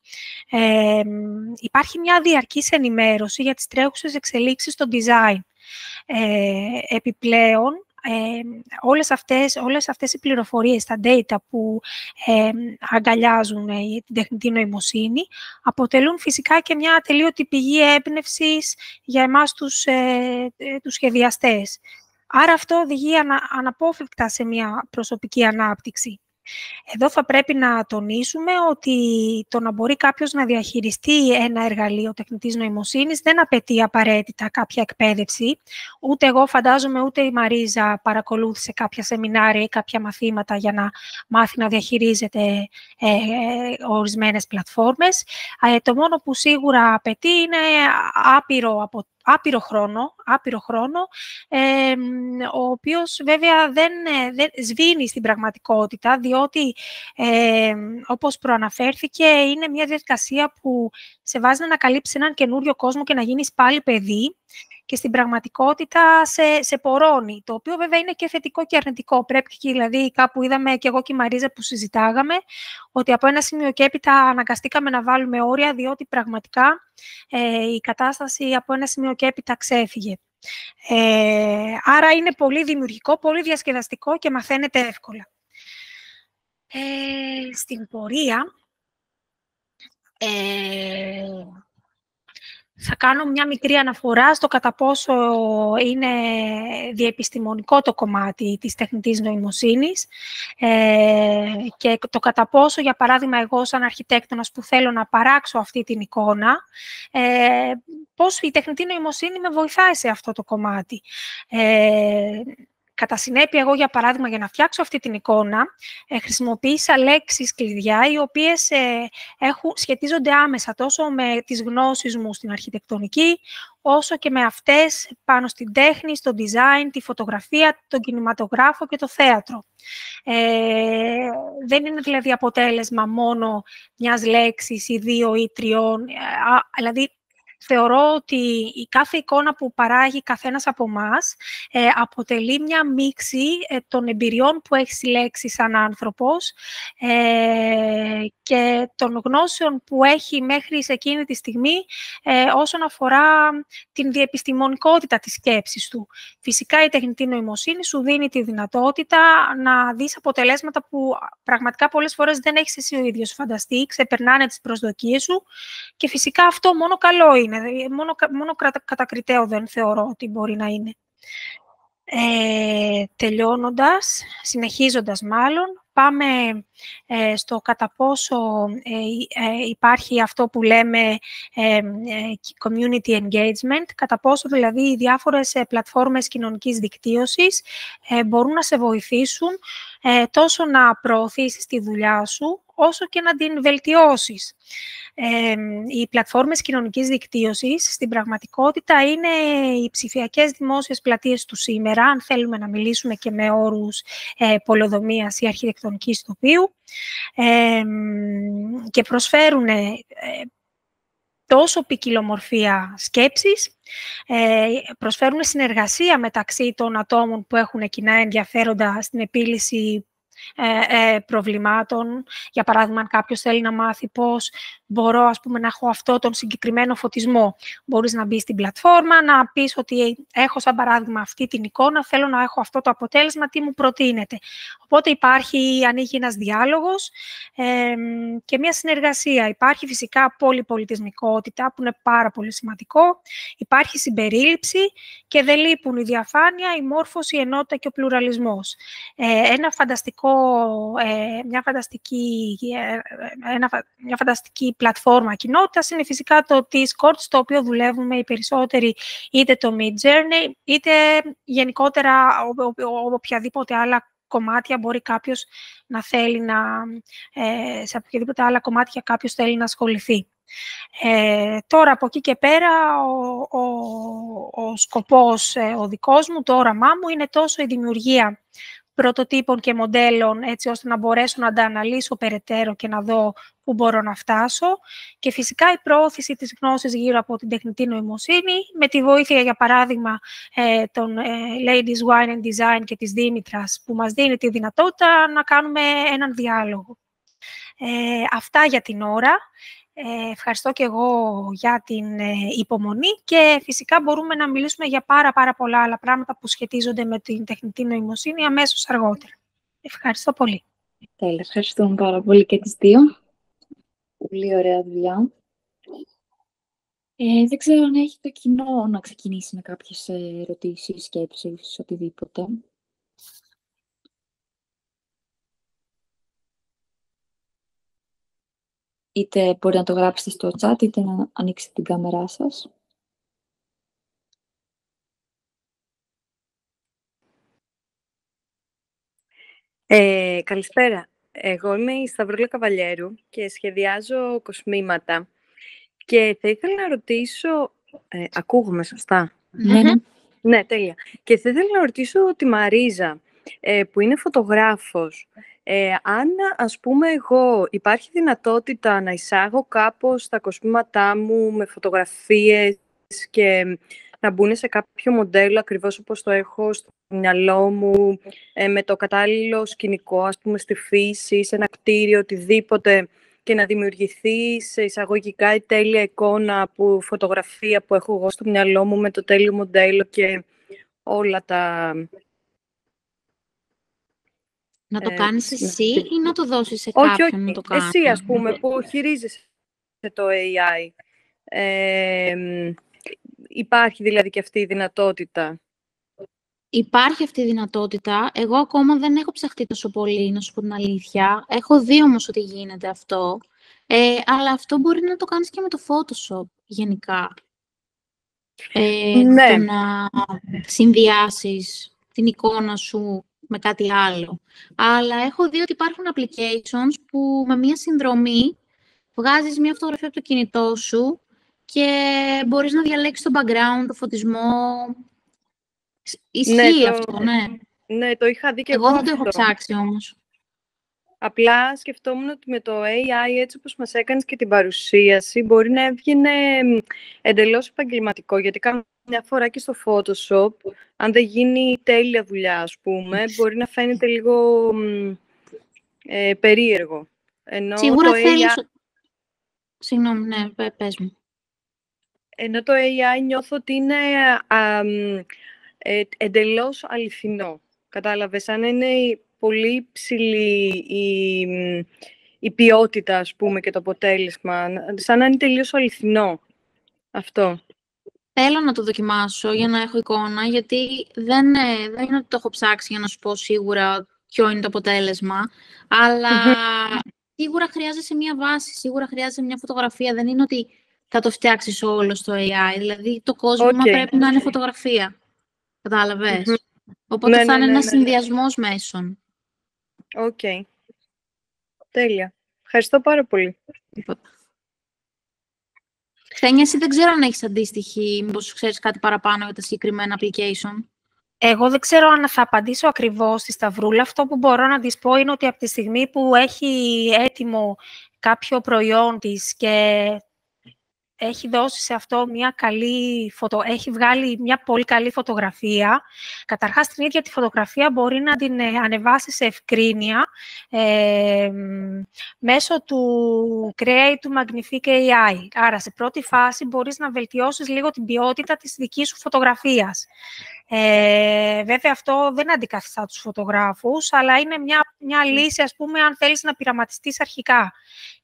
υπάρχει μια διαρκής ενημέρωση για τις τρέχουσες εξελίξεις στο design. Επιπλέον, όλες αυτές οι πληροφορίες, τα data που αγκαλιάζουν την τεχνητή νοημοσύνη, αποτελούν φυσικά και μια ατελείωτη πηγή έμπνευσης για εμάς τους σχεδιαστές. Άρα αυτό οδηγεί αναπόφευκτα σε μια προσωπική ανάπτυξη. Εδώ θα πρέπει να τονίσουμε ότι το να μπορεί κάποιος να διαχειριστεί ένα εργαλείο τεχνητής νοημοσύνης δεν απαιτεί απαραίτητα κάποια εκπαίδευση. Ούτε εγώ φαντάζομαι, ούτε η Μαρίζα παρακολούθησε κάποια σεμινάρια ή κάποια μαθήματα για να μάθει να διαχειρίζεται ορισμένες πλατφόρμες. Το μόνο που σίγουρα απαιτεί είναι άπειρο χρόνο, ο οποίος βέβαια δεν σβήνει στην πραγματικότητα, διότι, όπως προαναφέρθηκε, είναι μια διαδικασία που σε βάζει να ανακαλύψεις έναν καινούριο κόσμο και να γίνεις πάλι παιδί, και στην πραγματικότητα σε πορώνει, το οποίο βέβαια είναι και θετικό και αρνητικό. Πρέπει, δηλαδή, κάπου είδαμε και εγώ και η Μαρίζα που συζητάγαμε, ότι από ένα σημείο και έπειτα αναγκαστήκαμε να βάλουμε όρια, διότι πραγματικά η κατάσταση από ένα σημείο και έπειτα ξέφυγε. Άρα είναι πολύ δημιουργικό, πολύ διασκεδαστικό και μαθαίνετε εύκολα. Στην πορεία θα κάνω μια μικρή αναφορά στο κατά πόσο είναι διεπιστημονικό το κομμάτι της τεχνητής νοημοσύνης και το κατά πόσο, για παράδειγμα, εγώ σαν αρχιτέκτονας που θέλω να παράξω αυτή την εικόνα, πώς η τεχνητή νοημοσύνη με βοηθάει σε αυτό το κομμάτι. Κατά συνέπεια, εγώ, για παράδειγμα, για να φτιάξω αυτή την εικόνα, χρησιμοποίησα λέξεις κλειδιά, οι οποίες σχετίζονται άμεσα τόσο με τις γνώσεις μου στην αρχιτεκτονική, όσο και με αυτές πάνω στην τέχνη, στο design, τη φωτογραφία, τον κινηματογράφο και το θέατρο. Δεν είναι δηλαδή αποτέλεσμα μόνο μιας λέξης ή 2 ή 3, δηλαδή θεωρώ ότι η κάθε εικόνα που παράγει καθένας από εμάς αποτελεί μια μίξη των εμπειριών που έχει συλλέξει σαν άνθρωπος και των γνώσεων που έχει μέχρι σε εκείνη τη στιγμή όσον αφορά την διεπιστημονικότητα της σκέψης του. Φυσικά η τεχνητή νοημοσύνη σου δίνει τη δυνατότητα να δεις αποτελέσματα που πραγματικά πολλές φορές δεν έχεις εσύ ο ίδιος φανταστεί, ξεπερνάνε τις προσδοκίες σου και φυσικά αυτό μόνο καλό είναι. Μόνο κατακριτέο δεν θεωρώ ότι μπορεί να είναι. Τελειώνοντας, συνεχίζοντας μάλλον, πάμε στο κατά πόσο υπάρχει αυτό που λέμε community engagement, κατά πόσο δηλαδή οι διάφορες πλατφόρμες κοινωνικής δικτύωσης μπορούν να σε βοηθήσουν τόσο να προωθήσεις τη δουλειά σου, όσο και να την βελτιώσεις. Οι πλατφόρμες κοινωνικής δικτύωσης στην πραγματικότητα είναι οι ψηφιακές δημόσιες πλατείες του σήμερα, αν θέλουμε να μιλήσουμε και με όρους πολεοδομίας ή αρχιτεκτονικής τοπίου, και προσφέρουν τόσο ποικιλομορφία σκέψης, προσφέρουν συνεργασία μεταξύ των ατόμων που έχουν κοινά ενδιαφέροντα στην επίλυση προβλημάτων. Για παράδειγμα, αν κάποιος θέλει να μάθει πώς μπορώ, ας πούμε, να έχω αυτό τον συγκεκριμένο φωτισμό, μπορείς να μπεις στην πλατφόρμα, να πεις ότι έχω, σαν παράδειγμα, αυτή την εικόνα, θέλω να έχω αυτό το αποτέλεσμα, τι μου προτείνεται. Οπότε ανοίγει ένας διάλογος και μια συνεργασία. Υπάρχει φυσικά πολυπολιτισμικότητα, που είναι πάρα πολύ σημαντικό. Υπάρχει συμπερίληψη και δεν λείπουν η διαφάνεια, η μόρφωση, η ενότητα και ο πλουραλισμός. Μια φανταστική πλατφόρμα κοινότητας είναι φυσικά το Discord, στο οποίο δουλεύουμε οι περισσότεροι, είτε το Midjourney, είτε γενικότερα οποιαδήποτε άλλα κομμάτια μπορεί κάποιος να θέλει σε οποιαδήποτε άλλα κομμάτια κάποιος θέλει να ασχοληθεί. Τώρα, από εκεί και πέρα, ο σκοπός ο δικός μου, το όραμά μου, είναι τόσο η δημιουργία πρωτοτύπων και μοντέλων, έτσι ώστε να μπορέσω να τα αναλύσω περαιτέρω και να δω πού μπορώ να φτάσω. Και φυσικά η προώθηση της γνώσης γύρω από την τεχνητή νοημοσύνη, με τη βοήθεια, για παράδειγμα, των Ladies Wine and Design και της Δήμητρας, που μας δίνει τη δυνατότητα να κάνουμε έναν διάλογο. Αυτά για την ώρα. Ευχαριστώ και εγώ για την υπομονή και φυσικά μπορούμε να μιλήσουμε για πάρα πολλά άλλα πράγματα που σχετίζονται με την τεχνητή νοημοσύνη αμέσως αργότερα. Ευχαριστώ πολύ. Τέλεια, ευχαριστούμε πάρα πολύ και τις δύο. Πολύ ωραία δουλειά. Δεν ξέρω αν έχει το κοινό να ξεκινήσει με κάποιες ερωτήσεις, σκέψεις, οτιδήποτε. Είτε μπορείτε να το γράψετε στο chat, είτε να ανοίξετε την κάμερά σας. Καλησπέρα. Εγώ είμαι η Σταυρούλα Καβαλιέρου και σχεδιάζω κοσμήματα. Και θα ήθελα να ρωτήσω... ακούγομαι σωστά? Ναι, ναι. Ναι, τέλεια. Και θα ήθελα να ρωτήσω τη Μαρίζα, που είναι φωτογράφος, αν, ας πούμε, εγώ υπάρχει δυνατότητα να εισάγω κάπως τα κοσμήματά μου με φωτογραφίες και να μπουν σε κάποιο μοντέλο ακριβώς όπως το έχω στο μυαλό μου, με το κατάλληλο σκηνικό, ας πούμε, στη φύση, σε ένα κτίριο, οτιδήποτε, και να δημιουργηθεί σε εισαγωγικά η τέλεια εικόνα, φωτογραφία που έχω εγώ στο μυαλό μου με το τέλειο μοντέλο και όλα τα... Να το κάνεις εσύ ή να το δώσεις σε όχι, κάποιον να το κάνει? εσύ, ας πούμε, που χειρίζεσαι το AI. Υπάρχει δηλαδή και αυτή η δυνατότητα? Υπάρχει αυτή η δυνατότητα. Εγώ ακόμα δεν έχω ψαχτεί τόσο πολύ, να σου πω την αλήθεια. Έχω δει όμως ότι γίνεται αυτό. Αλλά αυτό μπορεί να το κάνεις και με το Photoshop, γενικά. Ναι. Το να συνδυάσεις την εικόνα σου με κάτι άλλο. Αλλά έχω δει ότι υπάρχουν applications που με μία συνδρομή βγάζεις μία φωτογραφία από το κινητό σου και μπορείς να διαλέξεις το background, το φωτισμό. Ισχύει αυτό, ναι. Ναι, το είχα δει και Εγώ δεν αυτό. το έχω ψάξει όμως. Απλά σκεφτόμουν ότι με το AI, έτσι όπως μας έκανες και την παρουσίαση, μπορεί να έβγαινε εντελώς επαγγελματικό, γιατί καμιά φορά και στο Photoshop, αν δεν γίνει τέλεια δουλειά, ας πούμε, μπορεί να φαίνεται λίγο περίεργο. Ενώ Σίγουρα το θέλεις... AI... Συγγνώμη, ναι, πες μου. Ενώ το AI νιώθω ότι είναι εντελώς αληθινό. Κατάλαβες, αν είναι πολύ ψηλή η ποιότητα, ας πούμε, και το αποτέλεσμα, σαν να είναι τελείως αληθινό αυτό. Θέλω να το δοκιμάσω για να έχω εικόνα, γιατί δεν είναι ότι το έχω ψάξει για να σου πω σίγουρα ποιο είναι το αποτέλεσμα, αλλά σίγουρα χρειάζεσαι μια βάση, σίγουρα χρειάζεσαι μια φωτογραφία. Δεν είναι ότι θα το φτιάξεις όλο στο AI, δηλαδή το κόσμημα πρέπει να είναι φωτογραφία. Κατάλαβες. Οπότε θα είναι ένας συνδυασμός μέσων. Οκ. Τέλεια. Ευχαριστώ πάρα πολύ. Ξένια, εσύ δεν ξέρω αν έχεις αντίστοιχη, μήπως ξέρεις κάτι παραπάνω για τα συγκεκριμένα application. Εγώ δεν ξέρω αν θα απαντήσω ακριβώς στη Σταυρούλα. Αυτό που μπορώ να της πω είναι ότι από τη στιγμή που έχει έτοιμο κάποιο προϊόν της και έχει δώσει σε αυτό έχει βγάλει μια πολύ καλή φωτογραφία. Καταρχάς, την ίδια τη φωτογραφία μπορεί να την ανεβάσει σε ευκρίνεια μέσω του Create to Magnifique AI. Άρα, σε πρώτη φάση, μπορείς να βελτιώσεις λίγο την ποιότητα της δικής σου φωτογραφίας. Βέβαια, αυτό δεν αντικαθιστά τους φωτογράφους, αλλά είναι μια λύση, ας πούμε, αν θέλεις να πειραματιστείς αρχικά.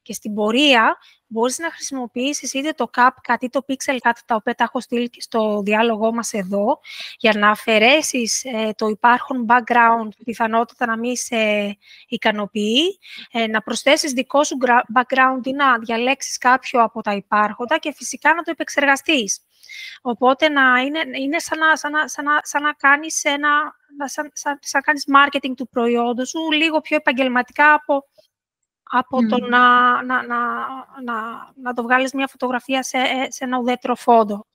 Και στην πορεία μπορείς να χρησιμοποιήσεις είτε το CapCut ή το PixelCut, τα οποία τα έχω στείλει και στο διάλογό μας εδώ, για να αφαιρέσεις το υπάρχον background, πιθανότητα να μην σε ικανοποιεί, να προσθέσεις δικό σου background ή να διαλέξεις κάποιο από τα υπάρχοντα και φυσικά να το επεξεργαστείς. Οπότε είναι σαν να κάνεις σαν κάνεις marketing του προϊόντος σου, λίγο πιο επαγγελματικά από το να το βγάλεις μια φωτογραφία σε ένα ουδέτερο φόντο.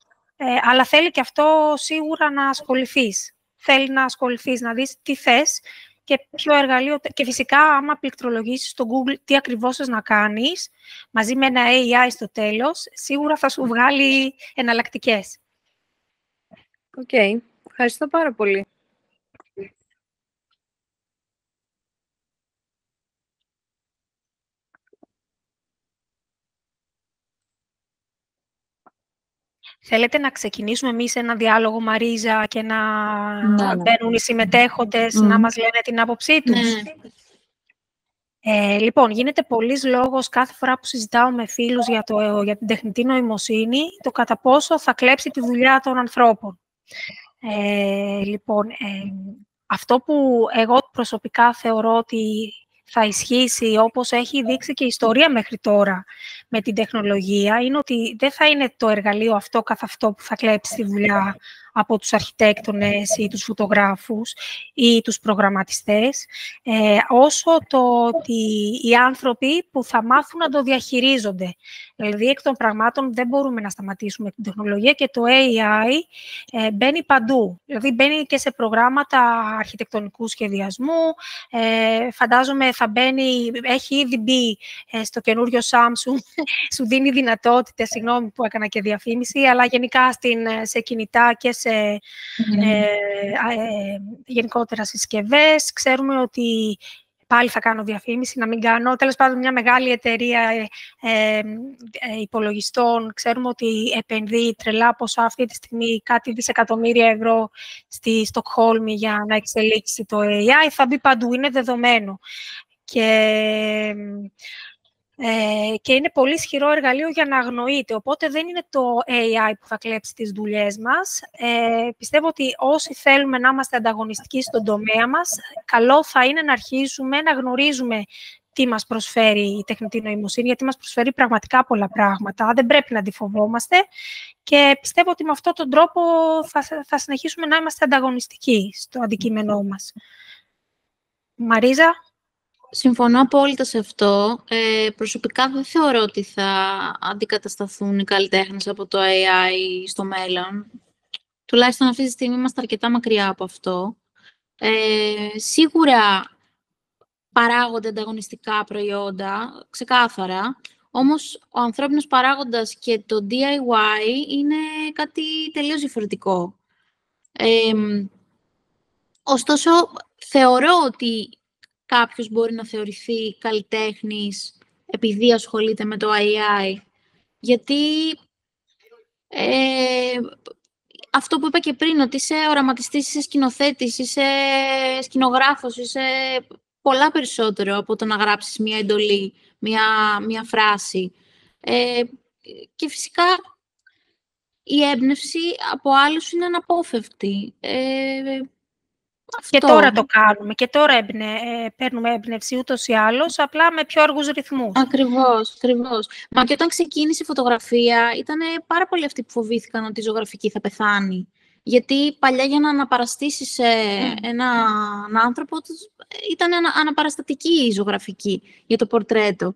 Αλλά θέλει και αυτό σίγουρα να ασχοληθείς. Θέλει να ασχοληθείς, να δεις τι θες και ποιο εργαλείο... Και φυσικά, άμα πληκτρολογήσεις στο Google τι ακριβώς θες να κάνεις, μαζί με ένα AI στο τέλος, σίγουρα θα σου βγάλει εναλλακτικές. Οκ. Ευχαριστώ πάρα πολύ. Θέλετε να ξεκινήσουμε εμείς ένα διάλογο, Μαρίζα, και να Ναι. μπαίνουν οι συμμετέχοντες να μας λένε την άποψή τους? Ναι. Λοιπόν, γίνεται πολλής λόγος κάθε φορά που συζητάω με φίλους για την τεχνητή νοημοσύνη, το κατά πόσο θα κλέψει τη δουλειά των ανθρώπων. Λοιπόν, αυτό που εγώ προσωπικά θεωρώ ότι θα ισχύσει, όπως έχει δείξει και η ιστορία μέχρι τώρα με την τεχνολογία, είναι ότι δεν θα είναι το εργαλείο αυτό καθ' αυτό που θα κλέψει τη δουλειά από τους αρχιτέκτονες ή τους φωτογράφους ή τους προγραμματιστές, όσο το ότι οι άνθρωποι που θα μάθουν να το διαχειρίζονται. Δηλαδή, εκ των πραγμάτων δεν μπορούμε να σταματήσουμε την τεχνολογία και το AI μπαίνει παντού. Δηλαδή, μπαίνει και σε προγράμματα αρχιτεκτονικού σχεδιασμού, φαντάζομαι θα μπαίνει, έχει ήδη μπει στο καινούριο Samsung, σου δίνει δυνατότητες, συγγνώμη που έκανα και διαφήμιση, αλλά γενικά σε κινητά και σε γενικότερα συσκευές. Ξέρουμε ότι πάλι θα κάνω διαφήμιση, να μην κάνω. Τέλος πάντων, μια μεγάλη εταιρεία υπολογιστών, ξέρουμε ότι επενδύει τρελά ποσά αυτή τη στιγμή, κάτι δισεκατομμύρια ευρώ στη Στοκχόλμη για να εξελίξει το AI. Θα μπει παντού, είναι δεδομένο. Και είναι πολύ ισχυρό εργαλείο για να αγνοείται. Οπότε δεν είναι το AI που θα κλέψει τις δουλειές μας. Πιστεύω ότι όσοι θέλουμε να είμαστε ανταγωνιστικοί στον τομέα μας, καλό θα είναι να αρχίσουμε να γνωρίζουμε τι μας προσφέρει η τεχνητή νοημοσύνη, γιατί μας προσφέρει πραγματικά πολλά πράγματα. Δεν πρέπει να τη φοβόμαστε και πιστεύω ότι με αυτόν τον τρόπο θα συνεχίσουμε να είμαστε ανταγωνιστικοί στο αντικείμενό μας. Μαρίζα? Συμφωνώ απόλυτα σε αυτό. Προσωπικά δεν θεωρώ ότι θα αντικατασταθούν οι καλλιτέχνες από το AI στο μέλλον. Τουλάχιστον αυτή τη στιγμή είμαστε αρκετά μακριά από αυτό. Σίγουρα παράγονται ανταγωνιστικά προϊόντα, ξεκάθαρα. Όμως ο ανθρώπινος παράγοντας και το DIY είναι κάτι τελείως διαφορετικό. Ωστόσο, θεωρώ ότι κάποιος μπορεί να θεωρηθεί καλλιτέχνης επειδή ασχολείται με το AI. Γιατί αυτό που είπα και πριν, ότι είσαι οραματιστής, είσαι σκηνοθέτης, είσαι σκηνογράφος, είσαι πολλά περισσότερο από το να γράψεις μία εντολή, μία φράση. Και φυσικά η έμπνευση από άλλους είναι αναπόφευκτη. Και τώρα το κάνουμε. Και τώρα παίρνουμε έμπνευση ούτως ή άλλως, απλά με πιο αργούς ρυθμούς. Ακριβώς. Μα και όταν ξεκίνησε η φωτογραφία, ήταν πάρα πολλοί αυτοί που φοβήθηκαν ότι η ζωγραφική θα πεθάνει. Γιατί παλιά για να αναπαραστήσεις έναν άνθρωπο, ήταν αναπαραστατική η ζωγραφική για το πορτρέτο.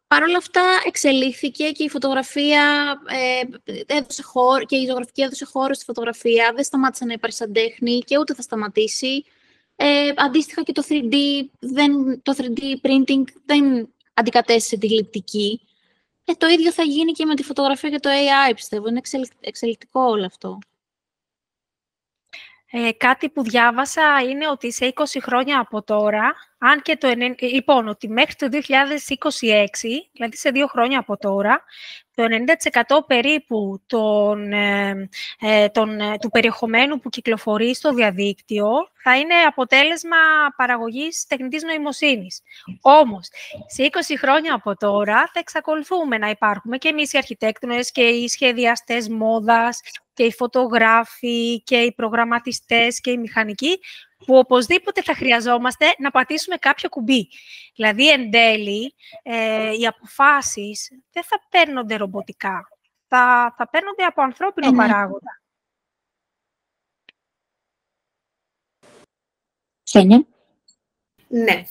Παρ' όλα αυτά εξελίχθηκε και η φωτογραφία έδωσε χώρο, και η ζωγραφική έδωσε χώρο στη φωτογραφία. Δεν σταμάτησε να υπάρχει σαν τέχνη και ούτε θα σταματήσει. Αντίστοιχα και το 3D printing δεν αντικατέστησε τη γλυπτική. Το ίδιο θα γίνει και με τη φωτογραφία και το AI, πιστεύω. Είναι εξελικτικό όλο αυτό. Κάτι που διάβασα είναι ότι σε 20 χρόνια από τώρα, αν και λοιπόν, ότι μέχρι το 2026, δηλαδή σε 2 χρόνια από τώρα, το 90% περίπου του περιεχομένου που κυκλοφορεί στο διαδίκτυο θα είναι αποτέλεσμα παραγωγής τεχνητής νοημοσύνης. Όμως, σε 20 χρόνια από τώρα θα εξακολουθούμε να υπάρχουμε και εμείς οι αρχιτέκτονες και οι σχεδιαστές μόδας και οι φωτογράφοι και οι προγραμματιστές και οι μηχανικοί, που οπωσδήποτε θα χρειαζόμαστε να πατήσουμε κάποιο κουμπί. Δηλαδή, εν τέλει, οι αποφάσεις δεν θα παίρνονται ρομποτικά. Θα παίρνονται από ανθρώπινο παράγοντα. Ξένια. Ναι.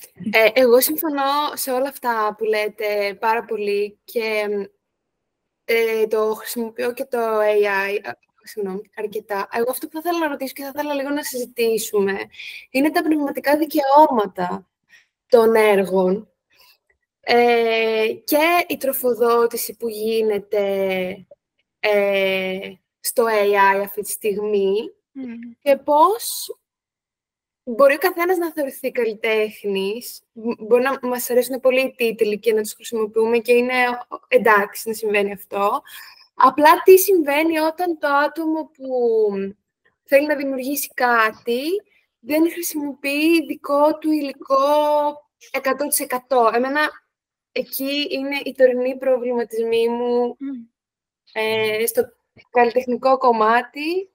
Εγώ συμφωνώ σε όλα αυτά που λέτε πάρα πολύ και το χρησιμοποιώ και το AI αρκετά. Εγώ αυτό που θα ήθελα να ρωτήσω και θα ήθελα λίγο να συζητήσουμε είναι τα πνευματικά δικαιώματα των έργων και η τροφοδότηση που γίνεται στο AI αυτή τη στιγμή και πώς μπορεί ο καθένας να θεωρηθεί καλλιτέχνης. Μπορεί να μας αρέσουν πολύ οι τίτλοι και να τους χρησιμοποιούμε και είναι εντάξει να συμβαίνει αυτό. Απλά τι συμβαίνει όταν το άτομο που θέλει να δημιουργήσει κάτι δεν χρησιμοποιεί δικό του υλικό 100%. Εμένα εκεί είναι οι τωρινοί προβληματισμοί μου στο καλλιτεχνικό κομμάτι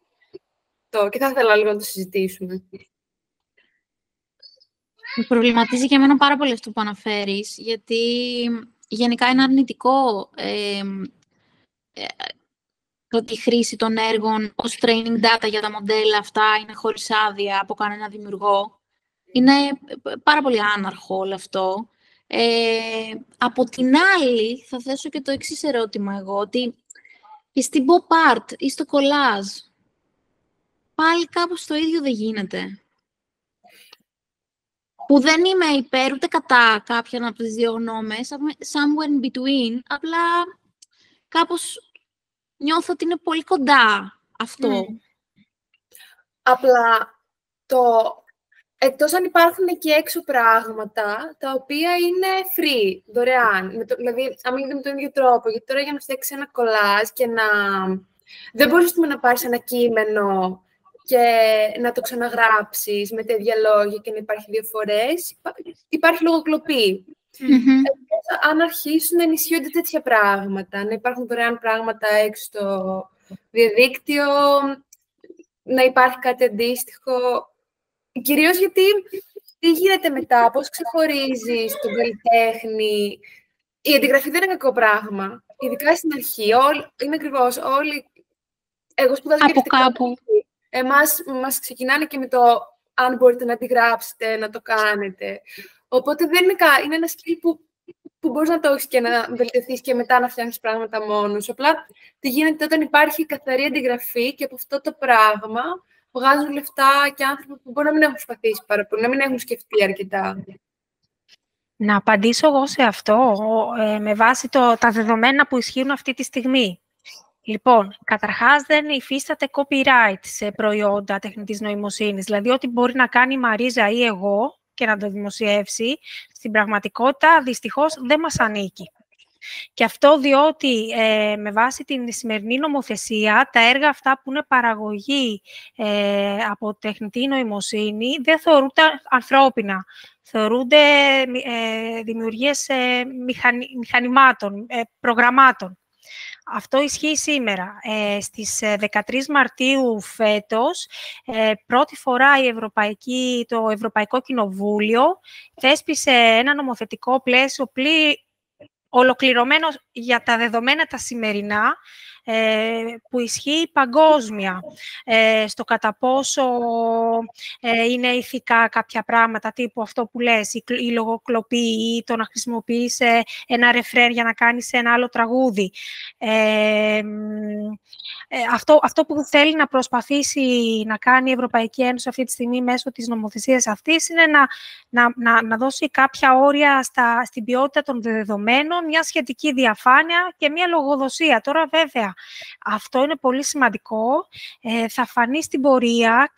και θα ήθελα λίγο να το συζητήσουμε. Με προβληματίζει και εμένα πάρα πολύ αυτό που αναφέρεις, γιατί γενικά είναι αρνητικό ότι η χρήση των έργων ως training data για τα μοντέλα αυτά είναι χωρίς άδεια από κανένα δημιουργό. Είναι πάρα πολύ άναρχο όλο αυτό. Από την άλλη, θα θέσω και το εξής ερώτημα εγώ, ότι και στην pop art ή στο collage, πάλι κάπως το ίδιο δεν γίνεται. Που δεν είμαι υπέρ ούτε κατά κάποια από τις δύο γνώμες, somewhere in between, απλά κάπως νιώθω ότι είναι πολύ κοντά αυτό. Απλά εκτός αν υπάρχουν και έξω πράγματα, τα οποία είναι free, δωρεάν. Δηλαδή, αν μιλάμε με τον ίδιο τρόπο, γιατί τώρα για να φτιάξεις ένα κολάζ και δεν μπορείς να πάρεις ένα κείμενο και να το ξαναγράψεις με τα ίδια λόγια και να υπάρχει δύο φορές, υπάρχει λογοκλοπή. Αν αρχίσουν να ενισχύονται τέτοια πράγματα, να υπάρχουν δωρεάν πράγματα έξω στο διαδίκτυο, να υπάρχει κάτι αντίστοιχο, κυρίως γιατί τι γίνεται μετά, πώς ξεχωρίζεις τον καλλιτέχνη. Η αντιγραφή δεν είναι κακό πράγμα, ειδικά στην αρχή. Είναι ακριβώς όλοι. Εγώ σπουδάζω από κάπου. Μας ξεκινάνε και με το αν μπορείτε να αντιγράψετε, να το κάνετε. Οπότε δεν είναι ένα skill που μπορείς να το έχεις και να βελτιωθείς και μετά να φτιάχνεις πράγματα μόνος. Απλά τι γίνεται όταν υπάρχει καθαρή αντιγραφή και από αυτό το πράγμα βγάζουν λεφτά και άνθρωποι που μπορεί να μην έχουν προσπαθήσει πάρα πολύ, να μην έχουν σκεφτεί αρκετά. Να απαντήσω εγώ σε αυτό, με βάση τα δεδομένα που ισχύουν αυτή τη στιγμή. Λοιπόν, καταρχάς δεν υφίσταται copyright σε προϊόντα τεχνητής νοημοσύνης. Δηλαδή, ό,τι μπορεί να κάνει η Μαρίζα ή εγώ και να το δημοσιεύσει, στην πραγματικότητα δυστυχώς δεν μας ανήκει. Και αυτό διότι με βάση την σημερινή νομοθεσία, τα έργα αυτά που είναι παραγωγή από τεχνητή νοημοσύνη δεν θεωρούνται ανθρώπινα. Θεωρούνται δημιουργίες μηχανημάτων, προγραμμάτων. Αυτό ισχύει σήμερα. Στις 13 Μαρτίου φέτος, πρώτη φορά το Ευρωπαϊκό Κοινοβούλιο θέσπισε ένα νομοθετικό πλαίσιο ολοκληρωμένο για τα δεδομένα τα σημερινά, που ισχύει παγκόσμια, στο κατά πόσο είναι ηθικά κάποια πράγματα, τύπου αυτό που λες, η λογοκλοπή ή το να χρησιμοποιείς ένα ρεφρέν για να κάνεις ένα άλλο τραγούδι. Αυτό που θέλει να προσπαθήσει να κάνει η Ευρωπαϊκή Ένωση αυτή τη στιγμή μέσω της νομοθεσίας αυτής είναι να δώσει κάποια όρια στην ποιότητα των δεδομένων, μια σχετική διαφάνεια και μια λογοδοσία. Τώρα, βέβαια, αυτό είναι πολύ σημαντικό. Θα φανεί στην πορεία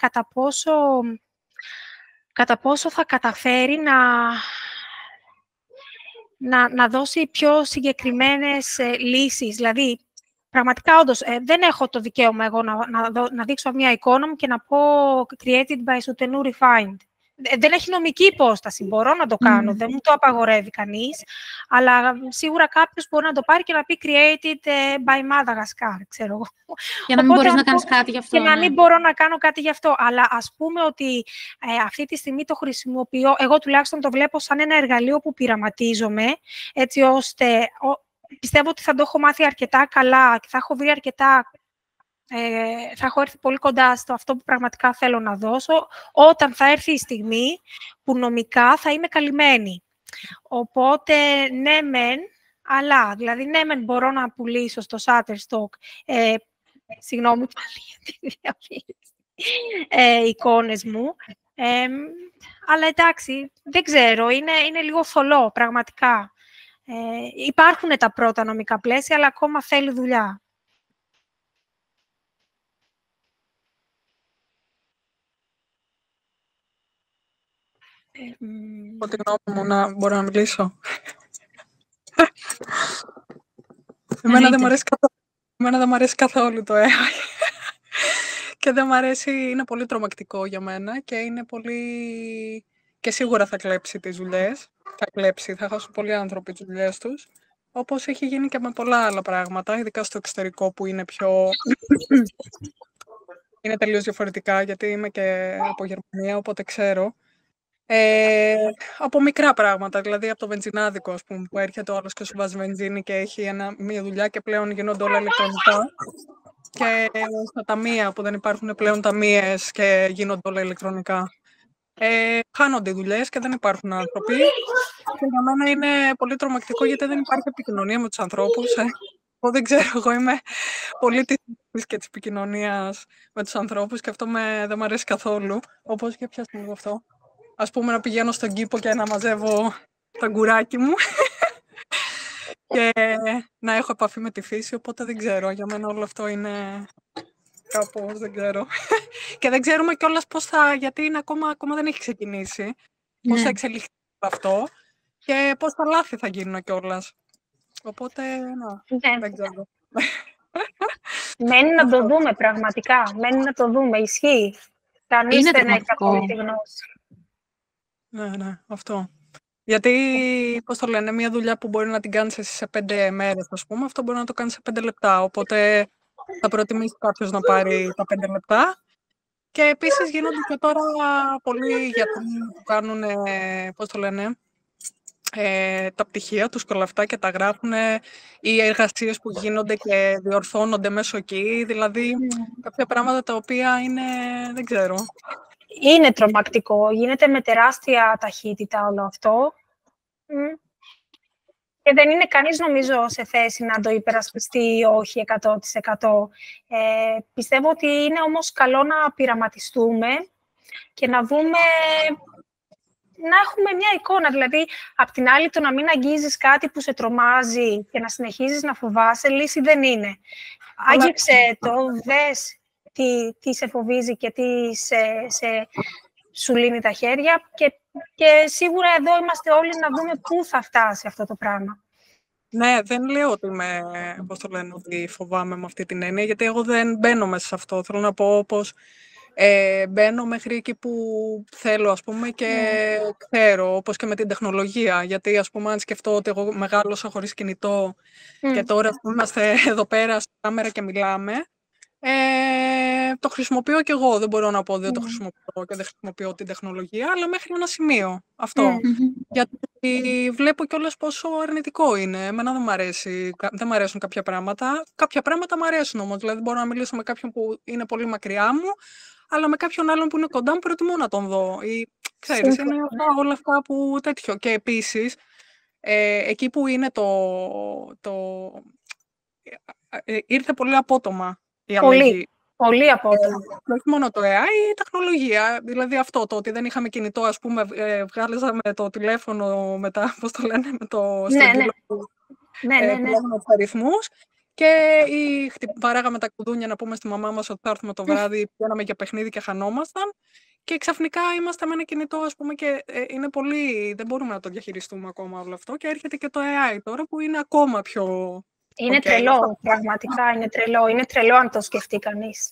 κατά πόσο θα καταφέρει να δώσει πιο συγκεκριμένες λύσεις. Δηλαδή, πραγματικά, όντως, δεν έχω το δικαίωμα εγώ να δείξω μια εικόνα μου και να πω created by Soutenu Refined. Δεν έχει νομική υπόσταση, μπορώ να το κάνω, δεν μου το απαγορεύει κανείς, αλλά σίγουρα κάποιος μπορεί να το πάρει και να πει created by Madagascar, ξέρω εγώ. Για να μην μπορείς να κάνεις κάτι γι' αυτό. Και να μην μπορώ να κάνω κάτι γι' αυτό. Αλλά ας πούμε ότι αυτή τη στιγμή το χρησιμοποιώ, εγώ τουλάχιστον το βλέπω σαν ένα εργαλείο που πειραματίζομαι, έτσι ώστε πιστεύω ότι θα το έχω μάθει αρκετά καλά και θα έχω βρει θα έχω έρθει πολύ κοντά στο αυτό που πραγματικά θέλω να δώσω, όταν θα έρθει η στιγμή που νομικά θα είμαι καλυμμένη. Οπότε, ναι μεν, αλλά, δηλαδή, ναι μεν μπορώ να πουλήσω στο Shutterstock, συγγνώμη πάλι για τη διαφήμιση, εικόνες μου, αλλά εντάξει, δεν ξέρω, είναι λίγο θολό, πραγματικά. Υπάρχουν τα πρώτα νομικά πλαίσια, αλλά ακόμα θέλει δουλειά. Από τη γνώμη μου, να μπορώ να μιλήσω. Εμένα δεν μ' αρέσει καθόλου το AI. Και δεν μ' αρέσει, είναι πολύ τρομακτικό για μένα και είναι πολύ... Και σίγουρα θα κλέψει τις δουλειές. Θα χάσουν πολλοί άνθρωποι τις δουλειές τους. Όπως έχει γίνει και με πολλά άλλα πράγματα, ειδικά στο εξωτερικό που είναι είναι τελείως διαφορετικά, γιατί είμαι και από Γερμανία, οπότε ξέρω. Από μικρά πράγματα, δηλαδή από το βενζινάδικο, ας πούμε, που έρχεται ο άλλος και σου βάζει βενζίνη και έχει μία δουλειά και πλέον γίνονται όλα ηλεκτρονικά. Και στα ταμεία που δεν υπάρχουν πλέον ταμείες και γίνονται όλα ηλεκτρονικά. Χάνονται οι δουλειές και δεν υπάρχουν άνθρωποι. Και για μένα είναι πολύ τρομακτικό γιατί δεν υπάρχει επικοινωνία με τους ανθρώπους. Εγώ δεν ξέρω, εγώ είμαι πολύ της και της επικοινωνίας με τους ανθρώπους και αυτό δεν μου αρέσει καθόλου. Όπως και πιάστε λίγο αυτό. Ας πούμε να πηγαίνω στον κήπο και να μαζεύω τα γκουράκι μου και να έχω επαφή με τη φύση, οπότε δεν ξέρω. Για μένα όλο αυτό είναι κάπως, δεν ξέρω. Και δεν ξέρουμε κιόλας πώς γιατί είναι ακόμα δεν έχει ξεκινήσει, πώς θα εξελιχθεί αυτό και πώς τα λάθη θα γίνουν κιόλας. Οπότε, δεν ξέρω. Μένει να το δούμε πραγματικά. Μένει να το δούμε. Ισχύει. Κανείς δεν έχει ακόμη τη γνώση. Ναι, αυτό. Γιατί, πώς το λένε, μια δουλειά που μπορεί να την κάνεις εσύ σε 5 μέρες, ας πούμε, αυτό μπορεί να το κάνεις σε 5 λεπτά. Οπότε θα προτιμήσει κάποιος να πάρει τα 5 λεπτά. Και επίσης γίνονται και τώρα πολλοί γιατροί που κάνουν, πώς το λένε, τα πτυχία τους και όλα αυτά και τα γράφουν, οι εργασίες που γίνονται και διορθώνονται μέσω εκεί. Δηλαδή, κάποια πράγματα τα οποία είναι, δεν ξέρω. Είναι τρομακτικό. Γίνεται με τεράστια ταχύτητα όλο αυτό. Και δεν είναι κανείς, νομίζω, σε θέση να το υπερασπιστεί ή όχι 100%. Πιστεύω ότι είναι όμως καλό να πειραματιστούμε και να δούμε, να έχουμε μια εικόνα. Δηλαδή, απ' την άλλη, το να μην αγγίζεις κάτι που σε τρομάζει και να συνεχίζεις να φοβάσαι, λύση δεν είναι. Άγγιξε το, δες τι σε φοβίζει και τι σου λύνει τα χέρια και σίγουρα εδώ είμαστε όλοι να δούμε πού θα φτάσει αυτό το πράγμα. Ναι, δεν λέω ότι ότι φοβάμαι με αυτή την έννοια, γιατί εγώ δεν μπαίνω μέσα σε αυτό. Θέλω να πω πως μπαίνω μέχρι εκεί που θέλω, ας πούμε, και ξέρω, όπως και με την τεχνολογία. Γιατί, ας πούμε, αν σκεφτώ ότι εγώ μεγάλωσα χωρίς κινητό και τώρα που είμαστε εδώ πέρα στη κάμερα και μιλάμε, το χρησιμοποιώ κι εγώ. Δεν μπορώ να πω ότι δεν το χρησιμοποιώ και δεν χρησιμοποιώ την τεχνολογία, αλλά μέχρι ένα σημείο αυτό. Γιατί βλέπω κιόλας πόσο αρνητικό είναι. Εμένα δεν μ' αρέσουν κάποια πράγματα. Κάποια πράγματα μ' αρέσουν όμως. Δηλαδή μπορώ να μιλήσω με κάποιον που είναι πολύ μακριά μου, αλλά με κάποιον άλλον που είναι κοντά μου προτιμώ να τον δω. Ή, ξέρεις, είναι όλα αυτά που τέτοιο. Και επίσης, εκεί που είναι ήρθε πολύ απότομα η αλλαγή. Πολύ απότομα. Όχι μόνο το AI, η τεχνολογία. Δηλαδή αυτό, το ότι δεν είχαμε κινητό, ας πούμε, βγάλεζαμε το τηλέφωνο μετά, πώς το λένε, με το στρογγύλο που τους αριθμούς και παράγαμε τα κουδούνια να πούμε στη μαμά μας ότι θα έρθουμε το βράδυ, πηγαίναμε για παιχνίδι και χανόμασταν και ξαφνικά είμαστε με ένα κινητό, ας πούμε, και είναι πολύ, δεν μπορούμε να το διαχειριστούμε ακόμα όλο αυτό και έρχεται και το AI τώρα που είναι ακόμα πιο... Είναι τρελό, πραγματικά είναι τρελό. Είναι τρελό αν το σκεφτεί κανείς.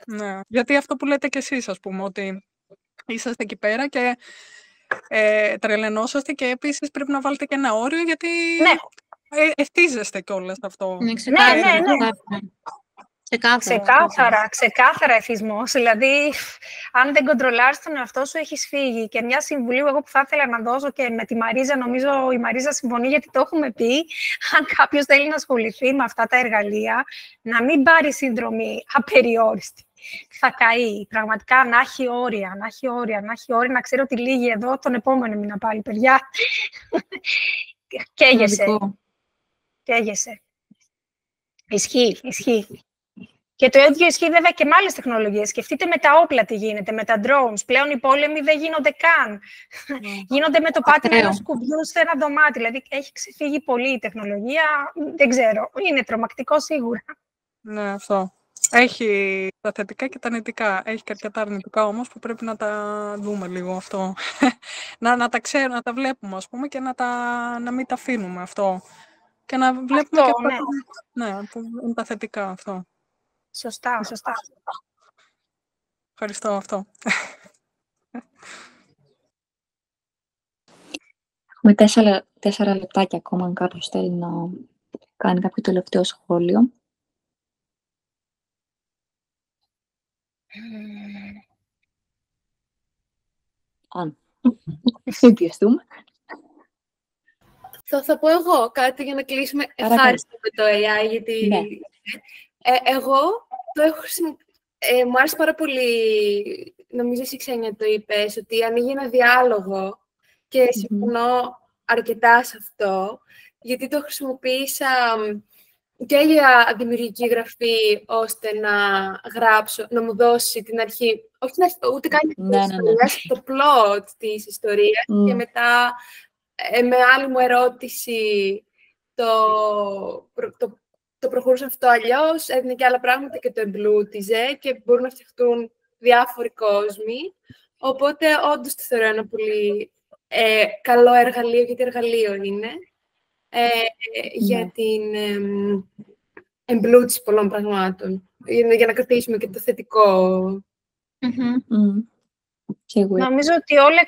Ναι, γιατί αυτό που λέτε κι εσείς, ας πούμε, ότι είσαστε εκεί πέρα και τρελαινόσαστε και επίσης πρέπει να βάλετε και ένα όριο, γιατί ευτίζεστε κιόλας αυτό. Ναι. Ξεκάθαρα εθισμός. Δηλαδή, αν δεν κοντρολάρεις τον εαυτό σου, έχεις φύγει. Και μια συμβουλή εγώ που θα ήθελα να δώσω και με τη Μαρίζα, νομίζω η Μαρίζα συμφωνεί γιατί το έχουμε πει, αν κάποιος θέλει να ασχοληθεί με αυτά τα εργαλεία, να μην πάρει συνδρομή απεριόριστη. Θα καεί. Πραγματικά να έχει όρια, να ξέρει ότι λύγει εδώ τον επόμενο μήνα πάλι, παιδιά. Καίγεσαι. Ισχύει. Και το ίδιο ισχύει βέβαια και με άλλες τεχνολογίες. Σκεφτείτε με τα όπλα τι γίνεται, με τα drones. Πλέον οι πόλεμοι δεν γίνονται καν. Γίνονται με το πάτημα ενός κουμπιού σε ένα δωμάτιο. Δηλαδή έχει ξεφύγει πολύ η τεχνολογία. Δεν ξέρω. Είναι τρομακτικό σίγουρα. Ναι, αυτό. Έχει τα θετικά και τα αρνητικά. Έχει και αρκετά αρνητικά όμως που πρέπει να τα δούμε λίγο αυτό. να τα ξέρουμε, να τα βλέπουμε ας πούμε και να μην τα αφήνουμε αυτό. Και να βλέπουμε Αυτό, και ναι. ναι, που είναι τα θετικά αυτό. Σωστά, σωστά. Ευχαριστώ αυτό. Έχουμε 4 λεπτάκια ακόμα, αν κάποιος θέλει να κάνει κάποιο τελευταίο σχόλιο. Αν δεν πιεστούμε. Θα πω εγώ κάτι για να κλείσουμε ευχάριστα με το AI, γιατί ναι. Εγώ το έχω μου άρεσε πάρα πολύ, νομίζω εσύ Ξένια το είπες, ότι ανοίγει ένα διάλογο και συμφωνώ αρκετά σε αυτό, γιατί το χρησιμοποίησα και για δημιουργική γραφή, ώστε να γράψω, να μου δώσει την αρχή, όχι την αρχή, ούτε καν την ιστορία, το plot της ιστορίας και μετά με άλλη μου ερώτηση το προχωρούσε αυτό αλλιώς, έδινε και άλλα πράγματα και το εμπλούτιζε και μπορούν να φτιαχτούν διάφοροι κόσμοι. Οπότε, όντως, το θεωρώ ένα πολύ καλό εργαλείο, γιατί εργαλείο είναι, για την εμπλούτιση πολλών πραγμάτων. Για να κρατήσουμε και το θετικό. Νομίζω ότι όλα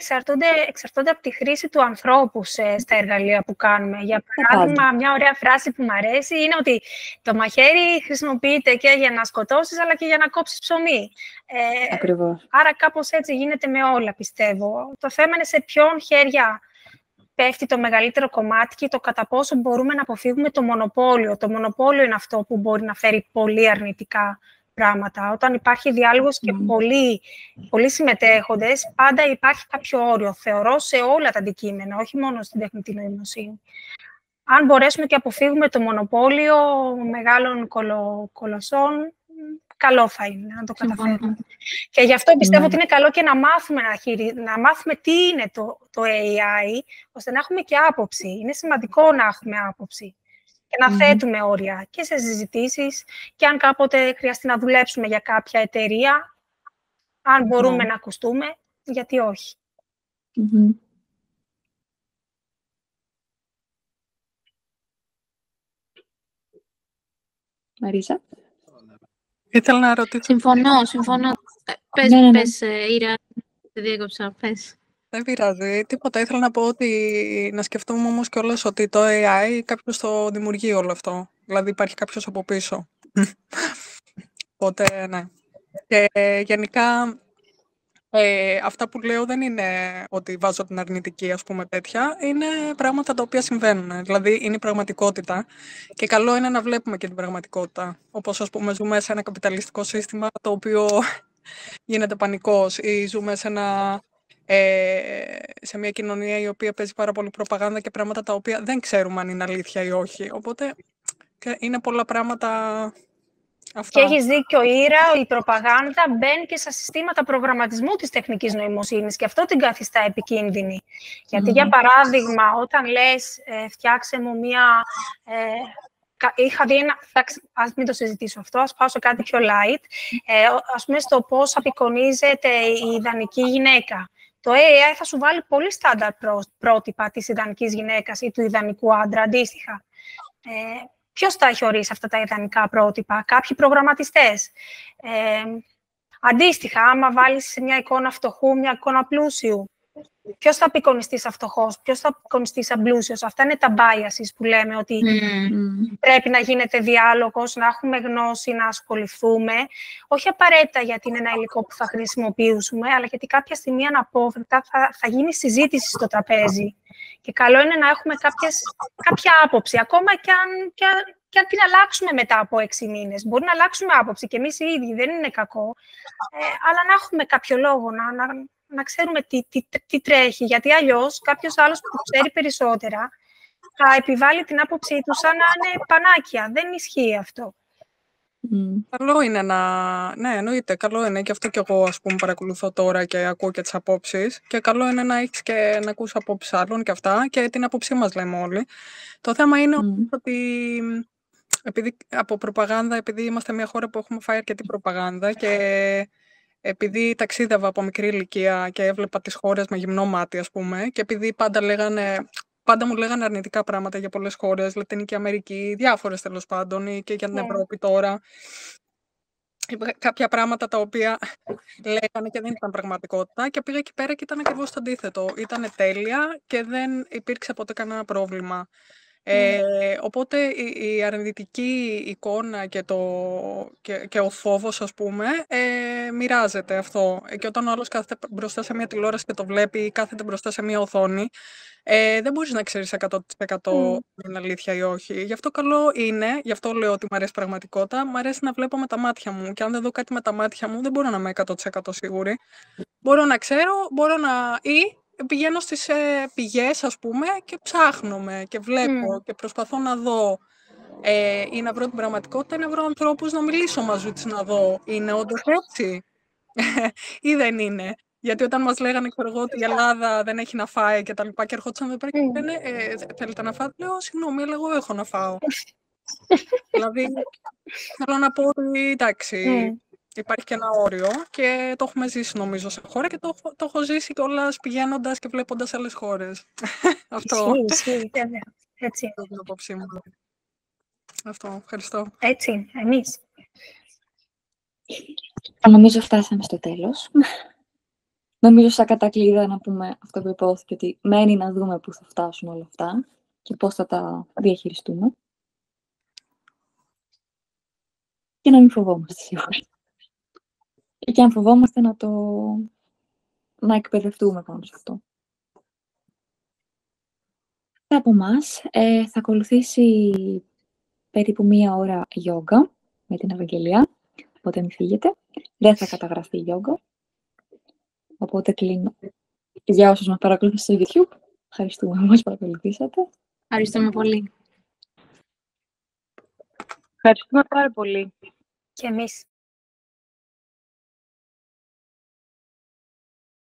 εξαρτώνται από τη χρήση του ανθρώπου στα εργαλεία που κάνουμε. Για παράδειγμα, μια ωραία φράση που μου αρέσει είναι ότι το μαχαίρι χρησιμοποιείται και για να σκοτώσεις, αλλά και για να κόψεις ψωμί. Ακριβώς. Άρα κάπως έτσι γίνεται με όλα, πιστεύω. Το θέμα είναι σε ποιον χέρια πέφτει το μεγαλύτερο κομμάτι και το κατά πόσο μπορούμε να αποφύγουμε το μονοπόλιο. Το μονοπόλιο είναι αυτό που μπορεί να φέρει πολύ αρνητικά πράγματα. Όταν υπάρχει διάλογος και πολλοί συμμετέχοντες, πάντα υπάρχει κάποιο όριο, θεωρώ, σε όλα τα αντικείμενα, όχι μόνο στην τεχνητή νοημοσύνη. Αν μπορέσουμε και αποφύγουμε το μονοπόλιο μεγάλων κολοσσών, καλό θα είναι να το καταφέρουμε. Και γι' αυτό πιστεύω ότι είναι καλό και να μάθουμε τι είναι το AI, ώστε να έχουμε και άποψη. Είναι σημαντικό να έχουμε άποψη και να θέτουμε όρια και σε συζητήσεις και αν κάποτε χρειαστεί να δουλέψουμε για κάποια εταιρεία, αν μπορούμε να ακουστούμε, γιατί όχι. Μαρίσα. Ήθελα να ρωτήσω. Συμφωνώ. Πες, Ήρα, δεν διέκοψα, πες. Δεν πειράζει. Τίποτα. Ήθελα να πω ότι να σκεφτούμε όμως κιόλας ότι το AI κάποιος το δημιουργεί όλο αυτό. Δηλαδή υπάρχει κάποιος από πίσω. Οπότε, ναι. Και γενικά, αυτά που λέω δεν είναι ότι βάζω την αρνητική, ας πούμε, τέτοια. Είναι πράγματα τα οποία συμβαίνουν. Δηλαδή, είναι η πραγματικότητα. Και καλό είναι να βλέπουμε και την πραγματικότητα. Όπως, ας πούμε, ζούμε σε ένα καπιταλιστικό σύστημα το οποίο γίνεται πανικός ή ζούμε σε μια κοινωνία η οποία παίζει πάρα πολύ προπαγάνδα και πράγματα τα οποία δεν ξέρουμε αν είναι αλήθεια ή όχι. Οπότε είναι πολλά πράγματα αυτά. Και έχεις δίκιο, Ήρα, η προπαγάνδα μπαίνει και στα συστήματα προγραμματισμού της τεχνικής νοημοσύνης και αυτό την καθιστά επικίνδυνη. Γιατί, για παράδειγμα, όταν λες φτιάξε μου μία... είχα δει ας μην το συζητήσω αυτό, ας πάω σε κάτι πιο light. Ας πούμε στο πώς απεικονίζεται η ιδανική γυναίκα. Το AI θα σου βάλει πολύ στάνταρ πρότυπα της ιδανικής γυναίκας ή του ιδανικού άντρα, αντίστοιχα. Ποιος θα έχει ορίσει αυτά τα ιδανικά πρότυπα? Κάποιοι προγραμματιστές. Αντίστοιχα, άμα βάλεις μια εικόνα φτωχού, μια εικόνα πλούσιου, ποιος θα απεικονιστεί σαν φτωχός, ποιος θα απεικονιστεί σαν πλούσιος? Αυτά είναι τα biases που λέμε ότι πρέπει να γίνεται διάλογος, να έχουμε γνώση, να ασχοληθούμε. Όχι απαραίτητα γιατί είναι ένα υλικό που θα χρησιμοποιήσουμε, αλλά γιατί κάποια στιγμή αναπόφευκτα θα γίνει συζήτηση στο τραπέζι. Και καλό είναι να έχουμε κάποια άποψη, ακόμα και αν την αλλάξουμε μετά από 6 μήνες. Μπορεί να αλλάξουμε άποψη και εμείς οι ίδιοι, δεν είναι κακό, αλλά να έχουμε κάποιο λόγο, να ξέρουμε τι τρέχει, γιατί αλλιώς κάποιος άλλος που ξέρει περισσότερα θα επιβάλλει την άποψή του σαν να είναι πανάκια. Δεν ισχύει αυτό. Καλό είναι ναι, εννοείται, καλό είναι. Και αυτό κι εγώ, ας πούμε, παρακολουθώ τώρα και ακούω και τις απόψεις. Και καλό είναι να έχεις και να ακούς απόψεις άλλων και αυτά. Και την άποψή μας λέμε όλοι. Το θέμα είναι ότι από προπαγάνδα, επειδή είμαστε μια χώρα που έχουμε φάει αρκετή προπαγάνδα και επειδή ταξίδευα από μικρή ηλικία και έβλεπα τις χώρες με γυμνό μάτι, ας πούμε, και επειδή πάντα μου λέγανε αρνητικά πράγματα για πολλές χώρες, Λατινική Αμερική, διάφορες τέλος πάντων, ή και για την Ευρώπη τώρα. Κάποια πράγματα τα οποία λέγανε και δεν ήταν πραγματικότητα και πήγα εκεί πέρα και ήταν ακριβώς το αντίθετο. Ήταν τέλεια και δεν υπήρξε ποτέ κανένα πρόβλημα. Οπότε η αρνητική εικόνα και ο φόβος, ας πούμε, μοιράζεται αυτό. Και όταν ο άλλος κάθεται μπροστά σε μια τηλεόραση και το βλέπει ή κάθεται μπροστά σε μια οθόνη, δεν μπορείς να ξέρεις 100% είναι αλήθεια ή όχι. Γι' αυτό καλό είναι, γι' αυτό λέω ότι μου αρέσει πραγματικότητα, μου αρέσει να βλέπω με τα μάτια μου. Και αν δεν δω κάτι με τα μάτια μου, δεν μπορώ να είμαι 100% σίγουρη. Μπορώ να ξέρω, ή πηγαίνω στις πηγές, ας πούμε, και ψάχνομαι και βλέπω και προσπαθώ να δω ή να βρω την πραγματικότητα ή να βρω ανθρώπους να μιλήσω μαζί τους να δω είναι όντως έτσι ή δεν είναι. Γιατί όταν μας λέγανε, ξέρω εγώ, ότι η Ελλάδα δεν έχει να φάει και τα λοιπά και ερχόντουσαν εδώ πέρα και λένε θέλετε να φάτε, λέω συγγνώμη, αλλά εγώ έχω να φάω. Δηλαδή, θέλω να πω ότι εντάξει, υπάρχει και ένα όριο και το έχουμε ζήσει νομίζω σε χώρα και το έχω ζήσει κιόλας πηγαίνοντας και βλέποντας άλλες χώρες. Αυτό. Ισχύει, βέβαια. Έτσι. Το απόψη μου. Αυτό, ευχαριστώ. Έτσι, εμείς. Νομίζω φτάσαμε στο τέλος. Νομίζω σαν κατακλείδα να πούμε αυτό που υπόθηκε, ότι μένει να δούμε πού θα φτάσουν όλα αυτά και πώς θα τα διαχειριστούμε. Και να μην φοβόμαστε σίγουρα. Και αν φοβόμαστε να εκπαιδευτούμε πάνω σε αυτό. Από εμάς θα ακολουθήσει περίπου 1 ώρα γιόγκα με την Ευαγγελία, οπότε μην φύγετε. Δεν θα καταγραφεί γιόγκα, οπότε κλείνω. Για όσους μας παρακολουθήσατε στο YouTube, ευχαριστούμε που μας παρακολουθήσατε. Ευχαριστούμε πολύ. Ευχαριστούμε πάρα πολύ. Και εμείς.